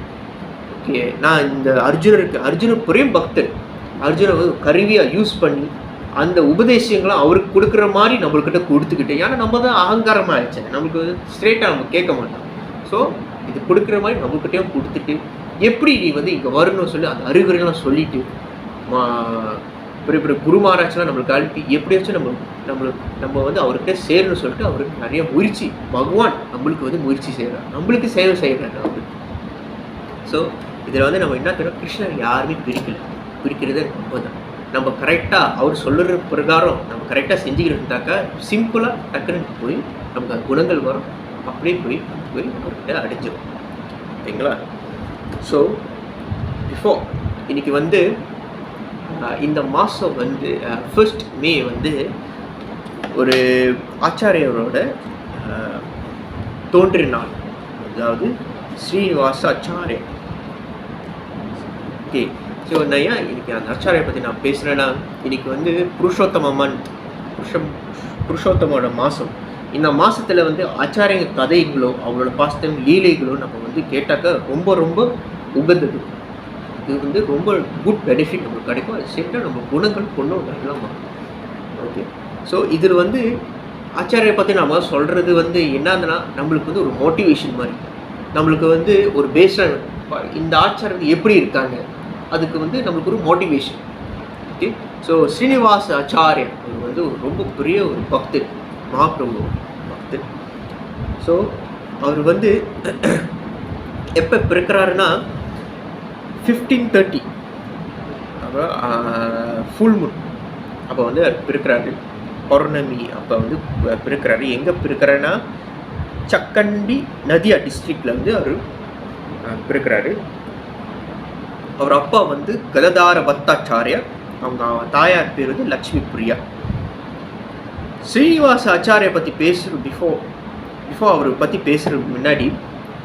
ஓகே, நான் இந்த அர்ஜுனர் புரியும் பக்தர். அர்ஜுனை வந்து கருவியாக யூஸ் பண்ணி அந்த உபதேசங்களை அவருக்கு கொடுக்குற மாதிரி நம்மள்கிட்ட கொடுத்துக்கிட்டு, ஏன்னா நம்ம தான் அகங்காரமாக ஆயிடுச்சு, நம்மளுக்கு வந்து ஸ்ட்ரெயிட்டாக நம்ம கேட்க மாட்டோம். ஸோ இது கொடுக்குற மாதிரி நம்மக்கிட்டையும் கொடுத்துட்டு எப்படி நீ வந்து இங்கே வரணும்னு சொல்லி அந்த அறிகுறிலாம் சொல்லிவிட்டு பெரிய பெரிய குரு மகாராஜ்லாம் நம்மளுக்கு அழுப்பி எப்படியாச்சும் நம்ம வந்து அவர்கிட்ட சேரணும்னு சொல்லிட்டு அவருக்கு நிறைய முயற்சி, பகவான் நம்மளுக்கு வந்து முயற்சி செய்கிறார், நம்மளுக்கு சேவை செய்கிறார் அவருக்கு. ஸோ இதில் வந்து நம்ம என்ன தெரியும், கிருஷ்ணர் யாருமே பிரிக்கிறதே ரொம்ப தான். நம்ம கரெக்டாக அவர் சொல்லுற பிரகாரம் நம்ம கரெக்டாக செஞ்சுக்கிட்டாக்கா சிம்பிளாக டக்குன்னு போய் நமக்கு அந்த குணங்கள் வரும், அப்படியே போய் அவர்கிட்ட அடைஞ்சிடும். ஓகேங்களா? ஸோ இன்னைக்கு வந்து இந்த மாதம் வந்து 1 மே வந்து ஒரு ஆச்சாரியரோட தோன்றிய நாள், அதாவது ஸ்ரீனிவாச ஆச்சாரியர். ஓகே, ஸோ நான் ஏன் இன்னைக்கு அந்த ஆச்சாரியை பற்றி நான் பேசுகிறேன்னா, இன்னைக்கு வந்து புருஷோத்தமோட மாதம். இந்த மாதத்தில் வந்து ஆச்சாரிய கதைகளோ அவங்களோட பாஸ்டம் லீலைகளோ நம்ம வந்து கேட்டாக்க ரொம்ப ரொம்ப உகந்தது. இது வந்து ரொம்ப குட் பெனிஃபிட் நம்மளுக்கு கிடைக்கும். அது சேர்த்து நம்ம குணங்கள் கொண்டு வரலாம். ஓகே, ஸோ இதில் வந்து ஆச்சாரியை பற்றி நம்ம சொல்கிறது வந்து என்னதுன்னா, நம்மளுக்கு வந்து ஒரு மோட்டிவேஷன் மாதிரி, நம்மளுக்கு வந்து ஒரு பேஸாக இந்த ஆச்சாரம் எப்படி இருக்காங்க, அதுக்கு வந்து நம்மளுக்கு ஒரு மோட்டிவேஷன். ஓகே, ஸோ ஸ்ரீனிவாச ஆச்சாரியர் அவர் வந்து ரொம்ப பெரிய ஒரு பக்தர், மகாபிரபு பக்தர். ஸோ அவர் வந்து எப்போ பிறக்கிறாருன்னா 1530, அப்போ ஃபுல் மூன் அப்போ வந்து பிறக்கிறாரு, பௌர்ணமி அப்போ வந்து பிறக்கிறாரு. எங்கே பிறக்கிறாருன்னா சக்கண்டி நதியா டிஸ்ட்ரிக்டில் வந்து அவர் பிறக்கிறாரு. அவர் அப்பா வந்து கததார பத்தாச்சாரியார், அவங்க தாயார் பேர் வந்து லக்ஷ்மி பிரியா. ஸ்ரீனிவாச ஆச்சாரியை பற்றி பிஃபோர் அவரை பற்றி பேசுகிறதுக்கு முன்னாடி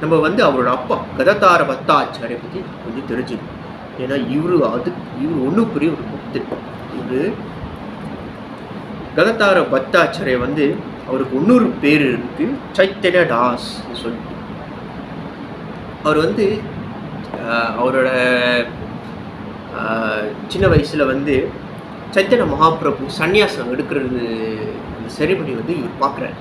நம்ம வந்து அவரோட அப்பா கததார பத்தாச்சாரியை பற்றி கொஞ்சம் தெரிஞ்சுக்கணும். ஏன்னா இவர் ஒன்றும் பெரிய ஒரு பக்தர். இவர் கததார பத்தாச்சாரியை வந்து அவருக்கு இன்னொரு பேர் இருக்குது, சைத்தன்ய தாஸ் சொல்லிட்டு. அவர் வந்து அவரோட சின்ன வயசில் வந்து சைத்தன்ய மகாபிரபு சன்னியாசம் எடுக்கிறது அந்த செரிமனி வந்து இவர் பார்க்குறாரு.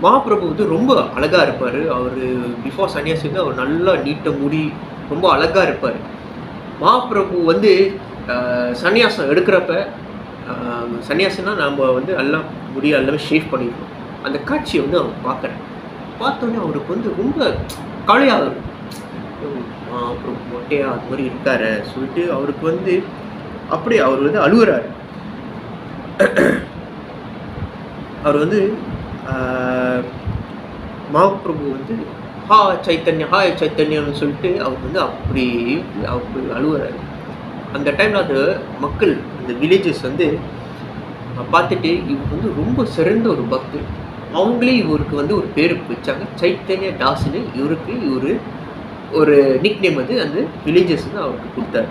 மகாபிரபு வந்து ரொம்ப அழகாக இருப்பார். அவர் பிஃபோர் சன்னியாசி வந்து அவர் நல்லா நீட்ட முடி, ரொம்ப அழகாக இருப்பார். மகாபிரபு வந்து சன்னியாசம் எடுக்கிறப்ப, சன்னியாசம்னா நம்ம வந்து எல்லாம் முடி எல்லாமே ஷேவ் பண்ணிடுவோம். அந்த காட்சியை வந்து அவர் பார்க்குறாரு. பார்த்தோன்னே அவருக்கு வந்து ரொம்ப கவலையாக இருக்கும், அப்புறம் மொட்டையாக அது மாதிரி இருக்காரு சொல்லிட்டு அவருக்கு வந்து அப்படியே அவர் வந்து அழுகுறாரு. அவர் வந்து மகாபிரபு வந்து ஹாய் சைத்தன்யான்னு சொல்லிட்டு அவர் வந்து அப்படி அழுகுறாரு. அந்த டைமில் அந்த மக்கள், அந்த வில்லேஜஸ் வந்து பார்த்துட்டு இவர் வந்து ரொம்ப சிறந்த ஒரு பக்தர், அவங்களே இவருக்கு வந்து ஒரு பேர் வச்சாங்க, சைத்தன்ய தாஸ்ன்னு. இவருக்கு ஒரு நிக் நேம் வந்து அந்த வில்லேஜஸ் வந்து அவருக்கு கொடுத்தாரு.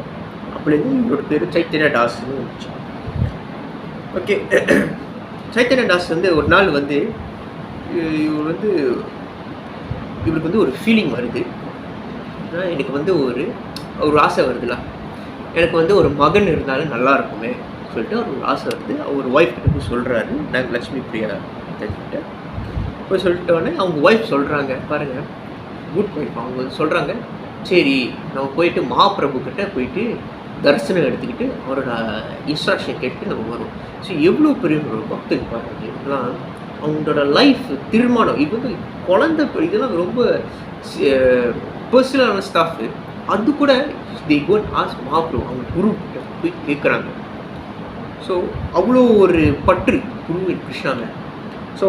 அப்போலேருந்து இவரோட பேர் சைத்தன்ய தாஸ்ன்னு இருந்துச்சு. ஓகே, சைத்தன்ய தாஸ் வந்து ஒரு நாள் வந்து இவர் வந்து இவருக்கு வந்து ஒரு ஃபீலிங் வருது. எனக்கு வந்து ஒரு ஆசை வருதுல்ல, எனக்கு வந்து ஒரு மகன் இருந்தாலும் நல்லா இருக்குமே சொல்லிட்டு ஒரு ஆசை வருது. அவர் ஒய்ஃப் கிட்ட போய் சொல்கிறாரு, நாங்கள் லட்சுமி பிரியா கிட்ட போய் சொல்லிட்டோன்னே அவங்க ஒய்ஃப் சொல்கிறாங்க, பாருங்கள் குட் ஒய்ஃப், அவங்க சொல்கிறாங்க சரி நம்ம போயிட்டு மகாபிரபு கிட்ட போயிட்டு தரிசனம் எடுத்துக்கிட்டு அவரோட இன்ஸ்ட்ரக்ஷன் கேட்டு நம்ம வருவோம். ஸோ எவ்வளோ பெரிய ஒரு பக்தன் பாருங்க, இதெல்லாம் அவங்களோட லைஃப் தீர்மானம். இது வந்து குழந்தை இதெல்லாம் ரொம்ப பர்சனலான ஸ்டாஃபு. அது கூட தி கோன் ஆஸ் மகாபிரபு அவங்க குரு கிட்ட போய் கேட்குறாங்க. ஸோ அவ்வளோ ஒரு பற்று குரு கிருஷ்ணாங்க. ஸோ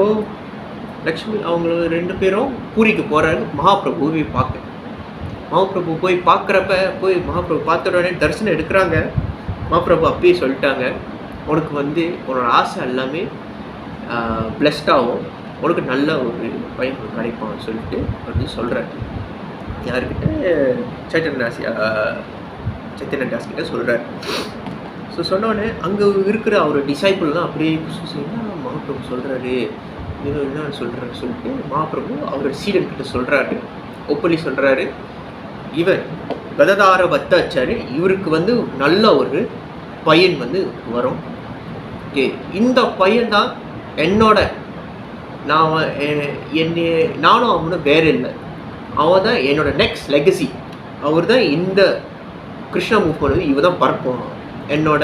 லக்ஷ்மி அவங்க 2 பேரும் பூரிக்கு போகிறாங்க மகாபிரபுவை பார்க்க. மகாபிரபு போய் பார்க்குறப்ப மகாபிரபு பார்த்த உடனே தரிசனம் எடுக்கிறாங்க. மகாபிரபு அப்பயே சொல்லிட்டாங்க, உனக்கு வந்து உன்னோட ஆசை எல்லாமே பிளஸ்டாகும், உனக்கு நல்ல ஒரு பையன் கிடைப்பான்னு சொல்லிட்டு வந்து சொல்கிறாரு. யார்கிட்ட? சைத்தன்ய தாஸ் கிட்ட சொல்கிறார். ஸோ சொன்னோடனே அங்கே இருக்கிற அவர் டிசைபிள்லாம் அப்படியே மகாபிரபு சொல்கிறாரு, என்ன சொல்கிறாரு சொல்லிட்டு மகாபிரபு அவரோட சீடன் கிட்ட சொல்கிறாரு, ஒப்பலி சொல்கிறாரு, இவர் கததார பத்தாச்சாரி, இவருக்கு வந்து நல்ல ஒரு பையன் வந்து வரும். ஓகே, இந்த பையன்தான் என்னோட நானும் அவனும் வேற இல்லை, அவன் தான் என்னோட நெக்ஸ்ட் லெகசி. அவர் தான் இந்த கிருஷ்ண மூவ்மெண்ட் இவர் தான் பரப்புவான், என்னோட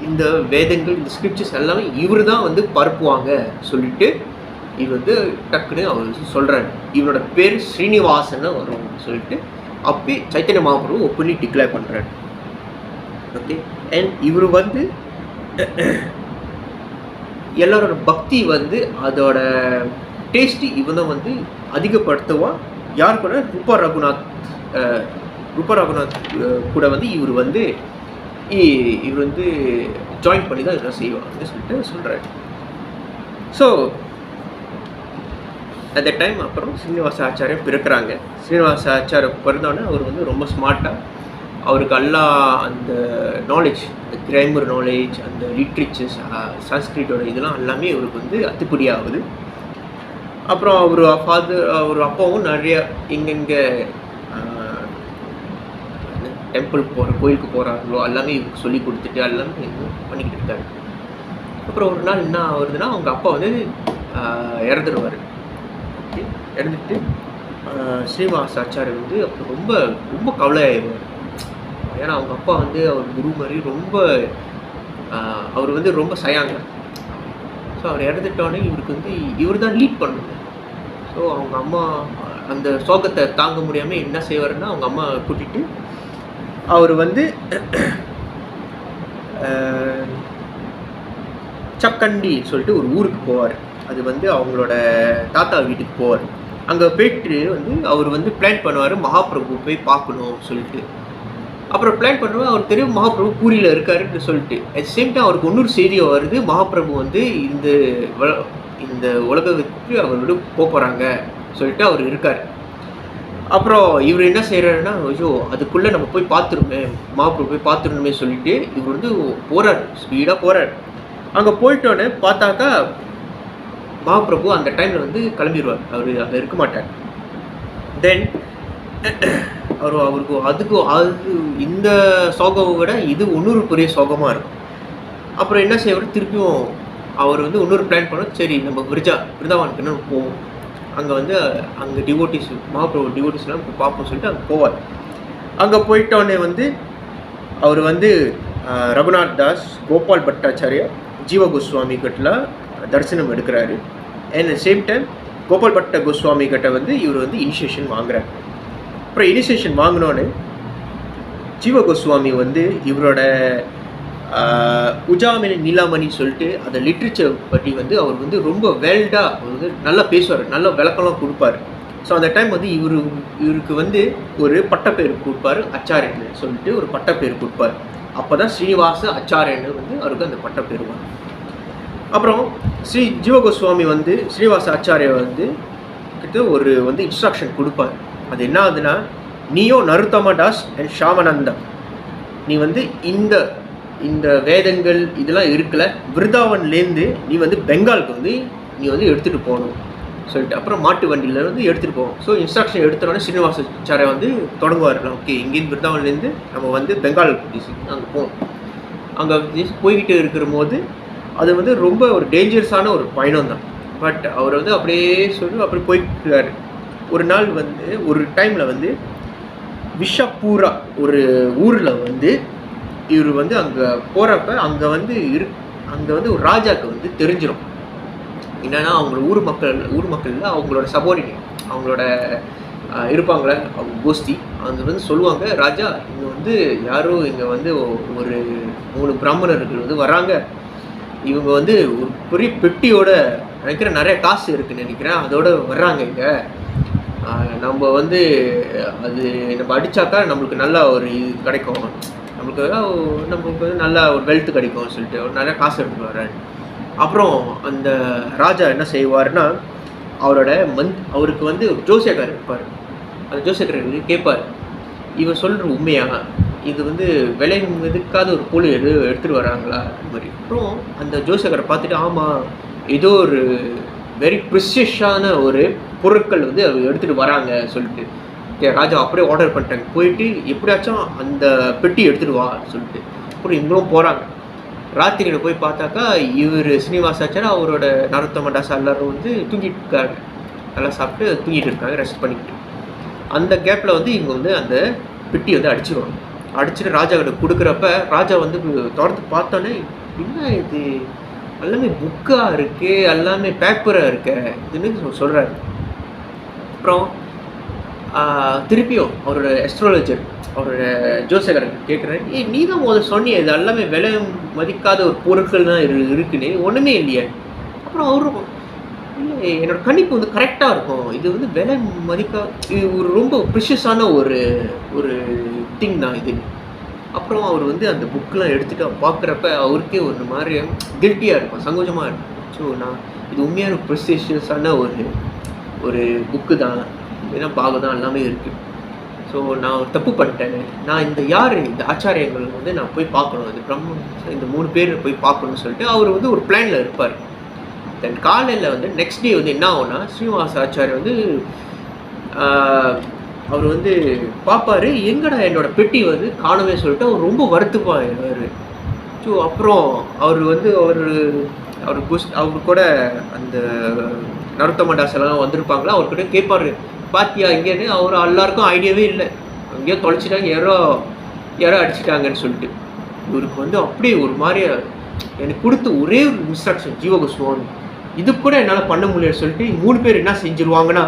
இந்த வேதங்கள் இந்த ஸ்கிரிப்சர்ஸ் எல்லாமே இவர் தான் வந்து பரப்புவாங்க சொல்லிட்டு இவர் வந்து டக்குன்னு அவர் சொல்கிறாரு. இவரோட பேர் ஸ்ரீனிவாசன் வரும் சொல்லிட்டு அப்படி சைத்தன்ய மகாபிரபு ஒப்பனி டிக்ளேர் பண்ணுறாரு. ஓகே, அண்ட் இவர் வந்து எல்லாரோட பக்தி வந்து அதோட டேஸ்ட்டு இவன் தான் வந்து அதிகப்படுத்துவான். யார் கூட? ரூபா ரகுநாத் கூட வந்து இவர் வந்து ஜாயின் பண்ணி தான் இதெல்லாம் செய்வாங்கன்னு சொல்லிட்டு சொல்கிறாரு. ஸோ அந்த டைம் அப்புறம் ஸ்ரீனிவாச ஆச்சாரியம் பிறக்கிறாங்க. ஸ்ரீனிவாச ஆச்சாரியம் பிறந்தோடனே அவர் வந்து ரொம்ப ஸ்மார்ட்டாக, அவருக்கு எல்லா அந்த நாலேஜ், அந்த கிராமர் நாலேஜ், அந்த லிட்ரேச்சர்ஸ், சான்ஸ்கிரிட்டோட இதெல்லாம் எல்லாமே அவருக்கு வந்து அத்துப்படி ஆகுது. அப்புறம் அவர் அப்பாவும் நிறைய எங்கெங்கே டெம்பிள் கோயிலுக்கு போகிறாங்களோ எல்லாமே இவருக்கு சொல்லி கொடுத்துட்டு எல்லாமே பண்ணிக்கிட்டு இருக்காரு. அப்புறம் ஒரு நாள் என்ன ஆகுதுன்னா, அவங்க அப்பா வந்து இறந்துடுவார். இறந்துட்டு ஸ்ரீனிவாச ஆச்சாரியர் வந்து அப்புறம் ரொம்ப ரொம்ப கவலையாயிடுவார். ஏன்னா அவங்க அப்பா வந்து அவர் குரு மாதிரி ரொம்ப அவர் வந்து ரொம்ப சயாங்க. ஸோ அவர் இறந்துட்டோன்னே இவருக்கு வந்து இவர் தான் லீட் பண்ணுங்க. ஸோ அவங்க அம்மா அந்த சோகத்தை தாங்க முடியாமல் என்ன செய்வார்னா, அவங்க அம்மா கூட்டிகிட்டு அவர் வந்து சக்கண்டி சொல்லிட்டு ஒரு ஊருக்கு போவார். அது வந்து அவங்களோட தாத்தா வீட்டுக்கு போவார். அங்கே போயிட்டு வந்து அவர் வந்து பிளான் பண்ணுவார், மகாபிரபு போய் பார்க்கணும் சொல்லிட்டு. அப்புறம் பிளான் பண்ணுவோம், அவர் தெரியும் மகாபிரபு பூரியில் இருக்காருன்னு சொல்லிட்டு. அட் சேம் டைம் அவருக்கு இன்னொரு செய்தி வருது, மகாபிரபு வந்து இந்த உலகத்துக்கு அவரோட போகிறாங்க சொல்லிட்டு அவர் இருக்கார். அப்புறம் இவர் என்ன செய்கிறாருன்னா, ஐயோ அதுக்குள்ளே நம்ம போய் பார்த்துருமே, மகாபிரபு போய் பார்த்துருணுமே சொல்லிட்டு இவர் வந்து போகிறார், ஸ்பீடாக போகிறார். அங்கே போயிட்டோன்னே பார்த்தாக்கா மகாபிரபு அந்த டைமில் வந்து கிளம்பிடுவார், அவர் அங்கே இருக்க மாட்டார். தென் அவருக்கு அது இந்த சோகத்தை விட இது இன்னொரு பெரிய சோகமாக இருக்கும். அப்புறம் என்ன செய்வார், திருப்பியும் அவர் வந்து இன்னொரு பிளான் பண்ணோம், சரி நம்ம பிருந்தாவனுக்கு என்ன போவோம், அங்கே வந்து அங்கே டிவோட்டிஸ் மகாபிரபு டிவோட்டிஸ்லாம் பார்ப்போம் சொல்லிட்டு அங்கே போவார். அங்கே போயிட்டோடனே வந்து அவர் வந்து ரகுநாத் தாஸ், கோபால் பட்டாச்சாரியா, ஜீவ கோஸ்வாமி கிட்ட தரிசனம் எடுக்கிறாரு. அண்ட் சேம் டைம் கோபால் பட்ட கோஸ்வாமி கிட்ட வந்து இவர் வந்து இனிஷியேஷன் வாங்குறாரு. அப்புறம் இனிஷியேஷன் வாங்கினோன்னே ஜீவ கோஸ்வாமி வந்து இவரோட உஜாமினி நீலாமணி சொல்லிட்டு அந்த லிட்ரேச்சர் பற்றி வந்து அவர் வந்து ரொம்ப வேல்டாக வந்து நல்லா பேசுவார், நல்ல விளக்கம்லாம் கொடுப்பார். ஸோ அந்த டைம் வந்து இவருக்கு வந்து ஒரு பட்டப்பேர் கொடுப்பார், அச்சாரியன்னு சொல்லிட்டு ஒரு பட்டப்பேர் கொடுப்பார். அப்போ தான் ஸ்ரீனிவாச ஆச்சாரியன்னு வந்து அவருக்கு அந்த பட்டப்பேர் வரும். அப்புறம் ஸ்ரீ ஜீவ கோஸ்வாமி வந்து ஸ்ரீனிவாச ஆச்சாரியர் வந்து கிட்ட ஒரு வந்து இன்ஸ்ட்ரக்ஷன் கொடுப்பார். அது என்ன ஆகுதுன்னா, நீயோ நருத்தம தாஸ் அண்ட் ஷாமனந்தா நீ வந்து இந்த இந்த வேதங்கள் இதெல்லாம் இருக்கல, விருந்தாவன்லேருந்து நீ வந்து பெங்காலுக்கு வந்து நீ வந்து எடுத்துகிட்டு போகணும் சொல்லிட்டு, அப்புறம் மாட்டு வண்டியில் வந்து எடுத்துகிட்டு போவோம். ஸோ இன்ஸ்ட்ரக்ஷன் எடுத்தோடனே ஸ்ரீனிவாசாச்சாரியா வந்து தொடங்குவார். ஓகே, இங்கேருந்து விருந்தாவன்லேருந்து நம்ம வந்து பெங்கால் அங்கே போவோம். அங்கே போய்கிட்டு இருக்கிற போது அது வந்து ரொம்ப ஒரு டேஞ்சரஸான ஒரு பயணம் தான். பட் அவர் வந்து அப்படியே சொல்லி அப்படி போய்க்கிறாரு. ஒரு நாள் வந்து ஒரு டைமில் வந்து விஷப்பூரா ஒரு ஊரில் வந்து இவர் வந்து அங்கே போகிறப்ப அங்கே வந்து ஒரு ராஜாவுக்கு வந்து தெரிஞ்சிடும். என்னன்னா அவங்களோட ஊர் மக்களில் அவங்களோட சபோர்டினேட், அவங்களோட இருப்பாங்களே அவங்க கோஷ்டி, அவங்க வந்து சொல்லுவாங்க, ராஜா இங்கே வந்து யாரும் இங்கே வந்து ஒரு 3 பிராமணர்கள் வந்து வராங்க, இவங்க வந்து ஒரு பெரிய பெட்டியோட நினைக்கிறேன், நிறைய காசு இருக்குன்னு நினைக்கிறேன், அதோட வர்றாங்க இங்கே. நம்ம வந்து அது நம்ம அடித்தாக்கா நம்மளுக்கு நல்லா ஒரு இது கிடைக்கும், நம்மளுக்கு வந்து நல்லா ஒரு வெல்த் கிடைக்கும்னு சொல்லிட்டு ஒரு நிறையா காசு எடுத்துட்டு வர்றாரு. அப்புறம் அந்த ராஜா என்ன செய்வார்னா, அவருக்கு வந்து ஒரு ஜோசியக்காரர் இருப்பார். அந்த ஜோசியக்காரர் கேட்பார், இவன் சொல்கிற உண்மையா, இது வந்து விலை மதிக்காத ஒரு பொருள் எடுத்துகிட்டு வராங்களா அது மாதிரி. அப்புறம் அந்த ஜோசியக்காரரை பார்த்துட்டு, ஆமாம் ஏதோ ஒரு வெரி ப்ரிசியஸான ஒரு பொருட்கள் வந்து அவர் எடுத்துகிட்டு வராங்க சொல்லிட்டு, ராஜா அப்படியே ஆர்டர் பண்ணிட்டாங்க, போயிட்டு எப்படியாச்சும் அந்த பெட்டி எடுத்துகிட்டு வா சொல்லிட்டு. அப்புறம் இவங்களும் போகிறாங்க. ராத்திரியில் போய் பார்த்தாக்கா இவர் ஸ்ரீனிவாசாச்சாரியா அவரோட நரோத்தம தாஸ் எல்லாரும் வந்து தூங்கிட்டு இருக்காங்க, நல்லா சாப்பிட்டு தூங்கிட்டு இருக்காங்க, ரெஸ்ட் பண்ணிக்கிட்டு. அந்த கேப்பில் வந்து இவங்க வந்து அந்த பெட்டி வந்து அடிச்சுருவாங்க. அடிச்சுட்டு ராஜா கிட்ட கொடுக்குறப்ப ராஜா வந்து திறந்து பார்த்தோன்னே, என்ன இது எல்லாமே புக்காக இருக்கு, எல்லாமே பேப்பராக இருக்க இதுன்னு சொல்கிறாரு. அப்புறம் திருப்பியும் அவரோட அஸ்ட்ராலஜர், அவரோட ஜோசியக்காரர் கேட்குறாரு, நீ தான் முதல்ல சொன்னியே இது எல்லாமே விலை மதிக்காத ஒரு பொருட்கள் தான் இருக்குன்னு, ஒன்றுமே இல்லையே. அப்புறம் அவரும், இல்லை என்னோட கணிப்பு வந்து கரெக்டாக இருக்கும், இது வந்து விலை இது ஒரு ரொம்ப ப்ரிஷியஸான ஒரு ஒரு திங் தான் இது. அப்புறம் அவர் வந்து அந்த புக்கெலாம் எடுத்துகிட்டு பார்க்குறப்ப அவருக்கே ஒரு மாதிரி கில்ட்டியாக இருக்கும், சங்கோஜமாக இருக்கும். ஸோ நான் இது உண்மையான ப்ரிஷியஸான ஒரு புக்கு தான், ஏன்னா பாகம் எல்லாமே இருக்குது. ஸோ நான் ஒரு தப்பு பண்ணிட்டேன், நான் இந்த ஆச்சாரியங்கள் வந்து நான் போய் பார்க்கணும், இது இந்த 3 பேர் போய் பார்க்கணும்னு சொல்லிட்டு அவர் வந்து ஒரு பிளானில் இருப்பார். தென் காலையில் வந்து நெக்ஸ்ட் டே வந்து என்ன ஆகும்னா, ஸ்ரீனிவாச ஆச்சாரியா வந்து அவர் வந்து பார்ப்பார், எங்கடா என்னோட பெட்டி வந்து காணவே சொல்லிட்டு அவர் ரொம்ப வருத்தப்பார். ஸோ அப்புறம் அவர் வந்து அவர் கூட அந்த நரோத்தம தாஸ் எல்லாம் வந்திருப்பாங்களா, அவர்கிட்ட கேட்பார், பாத்தியா இங்கேன்னு. அவர் எல்லாருக்கும் ஐடியாவே இல்லை, அங்கேயோ தொலைச்சிட்டாங்க, யாரோ அடிச்சிட்டாங்கன்னு சொல்லிட்டு. இவருக்கு வந்து அப்படியே ஒரு மாதிரியா, எனக்கு கொடுத்த ஒரே ஒரு இன்ஸ்ட்ரக்ஷன் ஜீவகோஸ்வாமி, இது கூட என்னால் பண்ண முடியலன்னு சொல்லிட்டு 3 பேர் என்ன செஞ்சுருவாங்கன்னா,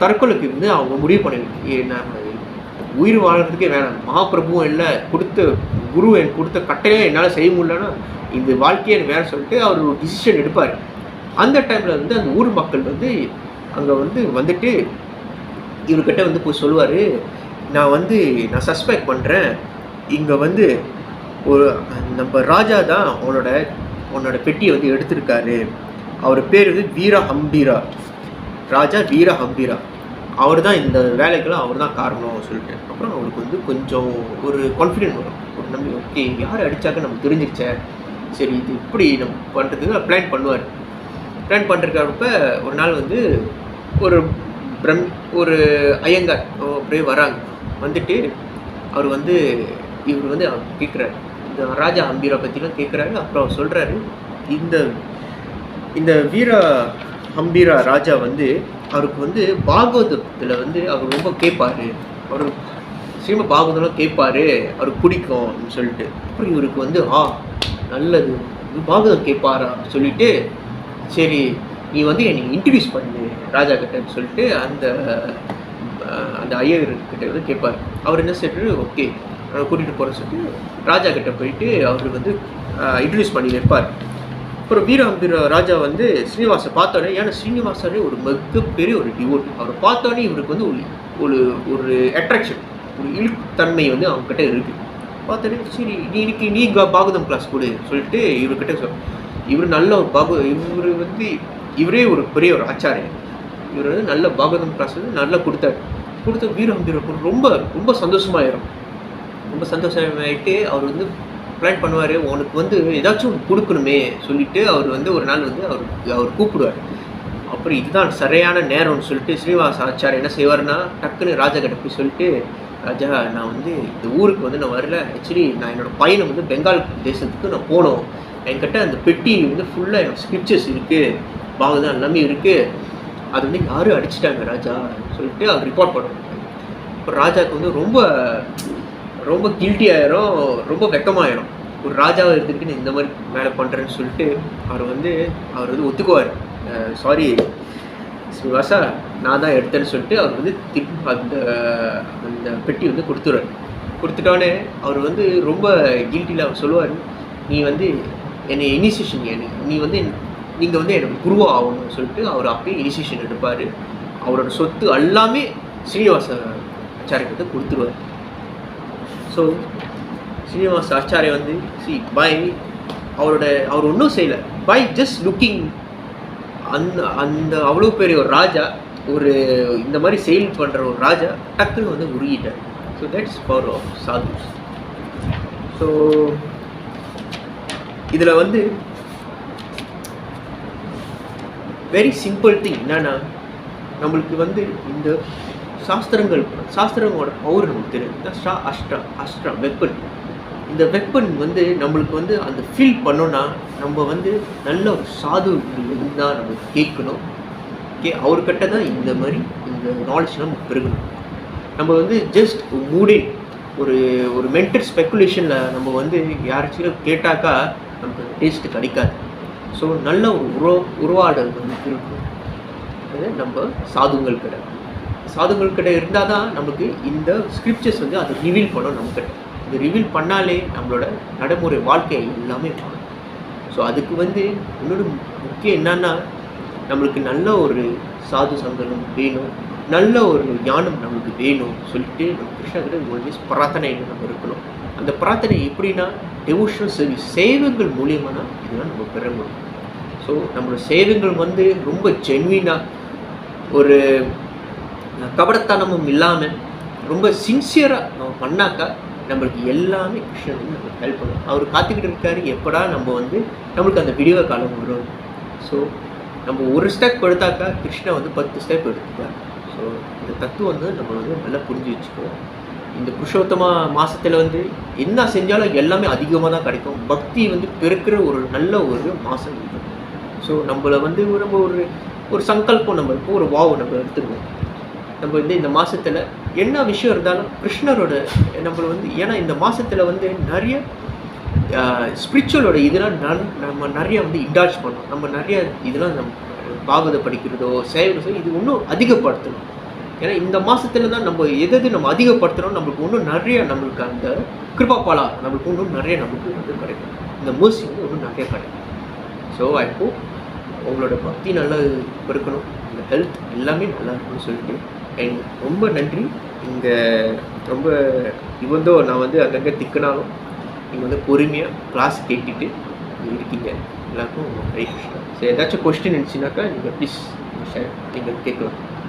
தற்கொலைக்கு வந்து அவங்க முடிவு பண்ணிருக்கு, நான் உயிர் வாழ்கிறதுக்கே வேணாம், மகாபிரபுவும் இல்லை, குரு எனக்கு கொடுத்த கட்டையே என்னால் செய்ய முடியலன்னா இந்த வாழ்க்கையை எனக்கு வேற சொல்லிட்டு அவர் ஒரு டிசிஷன் எடுப்பார். அந்த டைமில் வந்து அந்த ஊர் மக்கள் வந்து அங்கே வந்துட்டு இவர்கிட்ட வந்து போய் சொல்லுவார், நான் சஸ்பெக்ட் பண்ணுறேன், இங்கே வந்து நம்ம ராஜா தான் உன்னோட பெட்டியை வந்து எடுத்திருக்காரு, அவர் பேர் வந்து வீரஹம்பீரா, ராஜா வீரஹம்பீரா, அவர் தான் இந்த வேலைக்கெல்லாம் அவர் தான் காரணம் சொல்லிட்டு. அப்புறம் அவருக்கு வந்து கொஞ்சம் ஒரு கான்ஃபிடென்ட் வரும், ஒரு நம்பி, ஓகே யார் அடித்தாக்க நமக்கு தெரிஞ்சிருச்சேன், சரி இது இப்படி நம்ம பண்ணுறதுக்கு பிளான் பண்ணுவார். பிளான் பண்ணுறப்ப ஒரு நாள் வந்து ஒரு ஐயங்கார் அப்படியே வராங்க. வந்துட்டு இவர் வந்து கேட்குறாரு, இந்த ராஜா ஹம்பீரா பற்றிலாம் கேட்குறாரு. அப்புறம் அவர் சொல்கிறாரு, இந்த வீர ஹம்பீரா ராஜா வந்து அவருக்கு வந்து பாகவதத்தில் வந்து அவர் ரொம்ப கேட்பார், அவர் ஸ்ரீமத் பாகவதெல்லாம் கேட்பார், அவருக்கு பிடிக்கும் அப்படின்னு சொல்லிட்டு. அப்புறம் இவருக்கு வந்து நல்லது பாகவதம் கேட்பாரா சொல்லிட்டு, சரி நீ வந்து என்னை இன்ட்ரடியூஸ் பண்ணு ராஜா கிட்டன்னு சொல்லிட்டு அந்த ஐயர்கிட்ட வந்து கேட்பார். அவர் என்ன சொல்லிட்டு, ஓகே கூட்டிகிட்டு போகிற சொல்லிட்டு ராஜா கிட்ட போயிட்டு அவர் வந்து இன்ட்ரடியூஸ் பண்ணி வைப்பார். அப்புறம் வீரஹம்பீரா ராஜா வந்து ஸ்ரீனிவாசை பார்த்தோன்னே, ஏன்னா ஸ்ரீனிவாசரே ஒரு மிகப்பெரிய ஒரு டிவோட், அவரை பார்த்தோன்னே இவருக்கு வந்து ஒரு அட்ராக்ஷன், ஒரு இழுத்தன்மை வந்து அவங்ககிட்ட இருக்குது. பார்த்தோன்னே சரி நீ பாகவதம் கிளாஸ் கொடு சொல்லிட்டு இவர்கிட்ட இவர் நல்ல ஒரு இவரே ஒரு பெரிய ஒரு ஆச்சாரியர், இவர் வந்து நல்ல பாகவதம் கிளாஸ் வந்து நல்லா கொடுத்த வீரஹம்பீரா ரொம்ப ரொம்ப சந்தோஷமாயிரும். ரொம்ப சந்தோஷமாயிட்டு அவர் வந்து பிளான் பண்ணுவார், உனக்கு வந்து ஏதாச்சும் ஒன்று கொடுக்கணுமே சொல்லிட்டு அவர் வந்து ஒரு நாள் வந்து அவர் கூப்பிடுவார். அப்புறம் இதுதான் சரியான நேரம்னு சொல்லிட்டு ஸ்ரீனிவாச ஆச்சார் என்ன செய்வார்னா, டக்குன்னு ராஜா கிட்ட போய் சொல்லிட்டு, ராஜா நான் வந்து இந்த ஊருக்கு வந்து நான் வரல. ஆக்சுவலி நான் என்னோடய பையனை வந்து பெங்கால் தேசத்துக்கு நான் போகணும். என்கிட்ட அந்த பெட்டி வந்து ஃபுல்லாக என்னோடய ஸ்கிரிப்சர்ஸ் இருக்குது, பாகதான் எல்லாமே இருக்குது. அது வந்து யாரும் அடிச்சிட்டாங்க ராஜா சொல்லிட்டு அவர் ரிப்போர்ட் பண்ணுவாங்க. அப்புறம் ராஜாவுக்கு வந்து ரொம்ப ரொம்ப கில்ட்டி ஆயிரும், ரொம்ப வெக்கமாயிரும். ஒரு ராஜாவை எடுத்துக்கிட்டு இந்த மாதிரி வேலை பண்ணுறேன்னு சொல்லிட்டு அவர் வந்து ஒத்துக்குவார். சாரி ஸ்ரீனிவாசா, நான் தான் எடுத்தேன்னு சொல்லிட்டு அவர் வந்து அந்த அந்த பெட்டி வந்து கொடுத்துருவார். கொடுத்துட்டோன்னே அவர் வந்து ரொம்ப கில்ட்டியில் அவர் சொல்லுவார், நீ வந்து என்னை இனிஷியேஷன் நீ வந்து நீங்கள் வந்து எனக்கு குருவா ஆகணும்னு சொல்லிட்டு அவர் அப்பயே இனிஷியேஷன் எடுப்பார். அவரோட சொத்து எல்லாமே ஸ்ரீனிவாச ஆச்சாரிக்கு வந்து கொடுத்துருவார். ஸோ ஸ்ரீனிவாச ஆச்சாரிய வந்து அவர் ஒன்றும் செய்யலை, பை ஜஸ்ட் லுக்கிங் அந்த அவ்வளோ பெரிய ஒரு ராஜா, ஒரு இந்த மாதிரி செயல் பண்ணுற ஒரு ராஜா டக்குன்னு வந்து உருகிட்டார். So that's power of sadhus. So இதில் வந்து வெரி சிம்பிள் திங் என்னன்னா, நம்மளுக்கு வந்து இந்த சாஸ்திரங்களோட பவர் நமக்கு தெரியும். அஷ்டா வெப்பன். இந்த வெப்பன் வந்து நம்மளுக்கு வந்து அந்த ஃபீல் பண்ணோன்னா நம்ம வந்து நல்ல ஒரு சாது இருந்தால் நம்ம கேட்கணும். அவர்கிட்ட தான் இந்த மாதிரி இந்த நாலேஜ்லாம் நமக்கு பெருகணும். நம்ம வந்து ஜஸ்ட் ஒரு மென்டல் ஸ்பெக்குலேஷனில் நம்ம வந்து யாராச்சும் கேட்டாக்கா நமக்கு டேஸ்ட்டு கிடைக்காது. ஸோ நல்ல ஒரு உருவாடல் வந்து இருக்கும். அது நம்ம சாதுங்கள் கிட்ட இருந்தால் தான் நமக்கு இந்த ஸ்கிரிப்சர்ஸ் வந்து அதை ரிவீல் பண்ணணும் நம்மக்கிட்ட. இது ரிவீல் பண்ணாலே நம்மளோட நடைமுறை வாழ்க்கை எல்லாமே மாறும். ஸோ அதுக்கு வந்து இன்னொரு முக்கியம் என்னன்னா, நம்மளுக்கு நல்ல ஒரு சாது சங்கடம் வேணும், நல்ல ஒரு ஞானம் நம்மளுக்கு வேணும் சொல்லிட்டு நம்ம கிருஷ்ணகிட்ட ஆல்வேஸ் பிரார்த்தனையில் நம்ம இருக்கணும். அந்த பிரார்த்தனை எப்படின்னா, டெவோஷனல் சர்வீஸ் சேவைகள் மூலியமாக தான் இதெல்லாம் நம்ம பெற முடியும். ஸோ நம்மளோட சேவைகள் வந்து ரொம்ப ஜென்வினாக, ஒரு கபடத்தனமும் இல்லாமல் ரொம்ப சின்சியராக நம்ம பண்ணாக்கா நம்மளுக்கு எல்லாமே கிருஷ்ணன் வந்து நம்மளுக்கு ஹெல்ப் பண்ணும். அவர் காத்துக்கிட்டு இருக்காரு எப்படா நம்ம வந்து நம்மளுக்கு அந்த விடிவ காலம் வரும். ஸோ நம்ம ஒரு ஸ்டெப் எடுத்தாக்கா கிருஷ்ணன் வந்து 10 ஸ்டெப் எடுத்துப்பார். ஸோ இந்த தத்துவம் வந்து நம்ம வந்து நல்லா புரிஞ்சு வச்சுக்குவோம். இந்த புருஷோத்தம மாதத்தில் வந்து என்ன செஞ்சாலும் எல்லாமே அதிகமாக தான் கிடைக்கும். பக்தி வந்து பெருக்கிற ஒரு நல்ல ஒரு மாதம் இது. ஸோ நம்மளை வந்து நம்ம ஒரு சங்கல்பம் நம்ம இருக்கும், ஒரு வாவ் நம்ம எடுத்துக்குவோம். நம்ம வந்து இந்த மாதத்தில் என்ன விஷயம் இருந்தாலும் கிருஷ்ணரோட நம்மளை வந்து, ஏன்னா இந்த மாதத்தில் வந்து நிறைய ஸ்பிரிச்சுவலோட இதெல்லாம் நம்ம நிறைய வந்து இன்டால்ஜ் பண்ணோம். நம்ம நிறைய இதெல்லாம் நம்ம பாகவத படிக்கிறதோ சேவைகளோ இது இன்னும் அதிகப்படுத்தணும். ஏன்னா இந்த மாதத்துல தான் நம்ம நம்ம அதிகப்படுத்துகிறோம், நம்மளுக்கு இன்னும் நிறைய நம்மளுக்கு அந்த கிருபாபாலா நம்மளுக்கு இன்னும் நிறைய நமக்கு வந்து கிடைக்கும். இந்த mercy வந்து இன்னும் நிறைய கிடைக்கும். ஸோ ஐ ஹோப் உங்களோட பக்தி நல்லா இருக்கணும், இந்த ஹெல்த் எல்லாமே நல்லா இருக்குன்னு சொல்லிட்டு அண்ட் ரொம்ப நன்றி. இங்கே ரொம்ப இவந்தோ நான் வந்து அங்கங்கே திக்கினாலும் நீங்கள் வந்து பொறுமையாக கிளாஸ் கேட்டுட்டு இருக்கீங்க. எல்லாருக்கும் ஹரே கிருஷ்ணா. ஸோ ஏதாச்சும் கொஸ்டின் இருந்துச்சுனாக்கா நீங்கள் ப்ளீஸ் நீங்கள் கேட்கலாம்.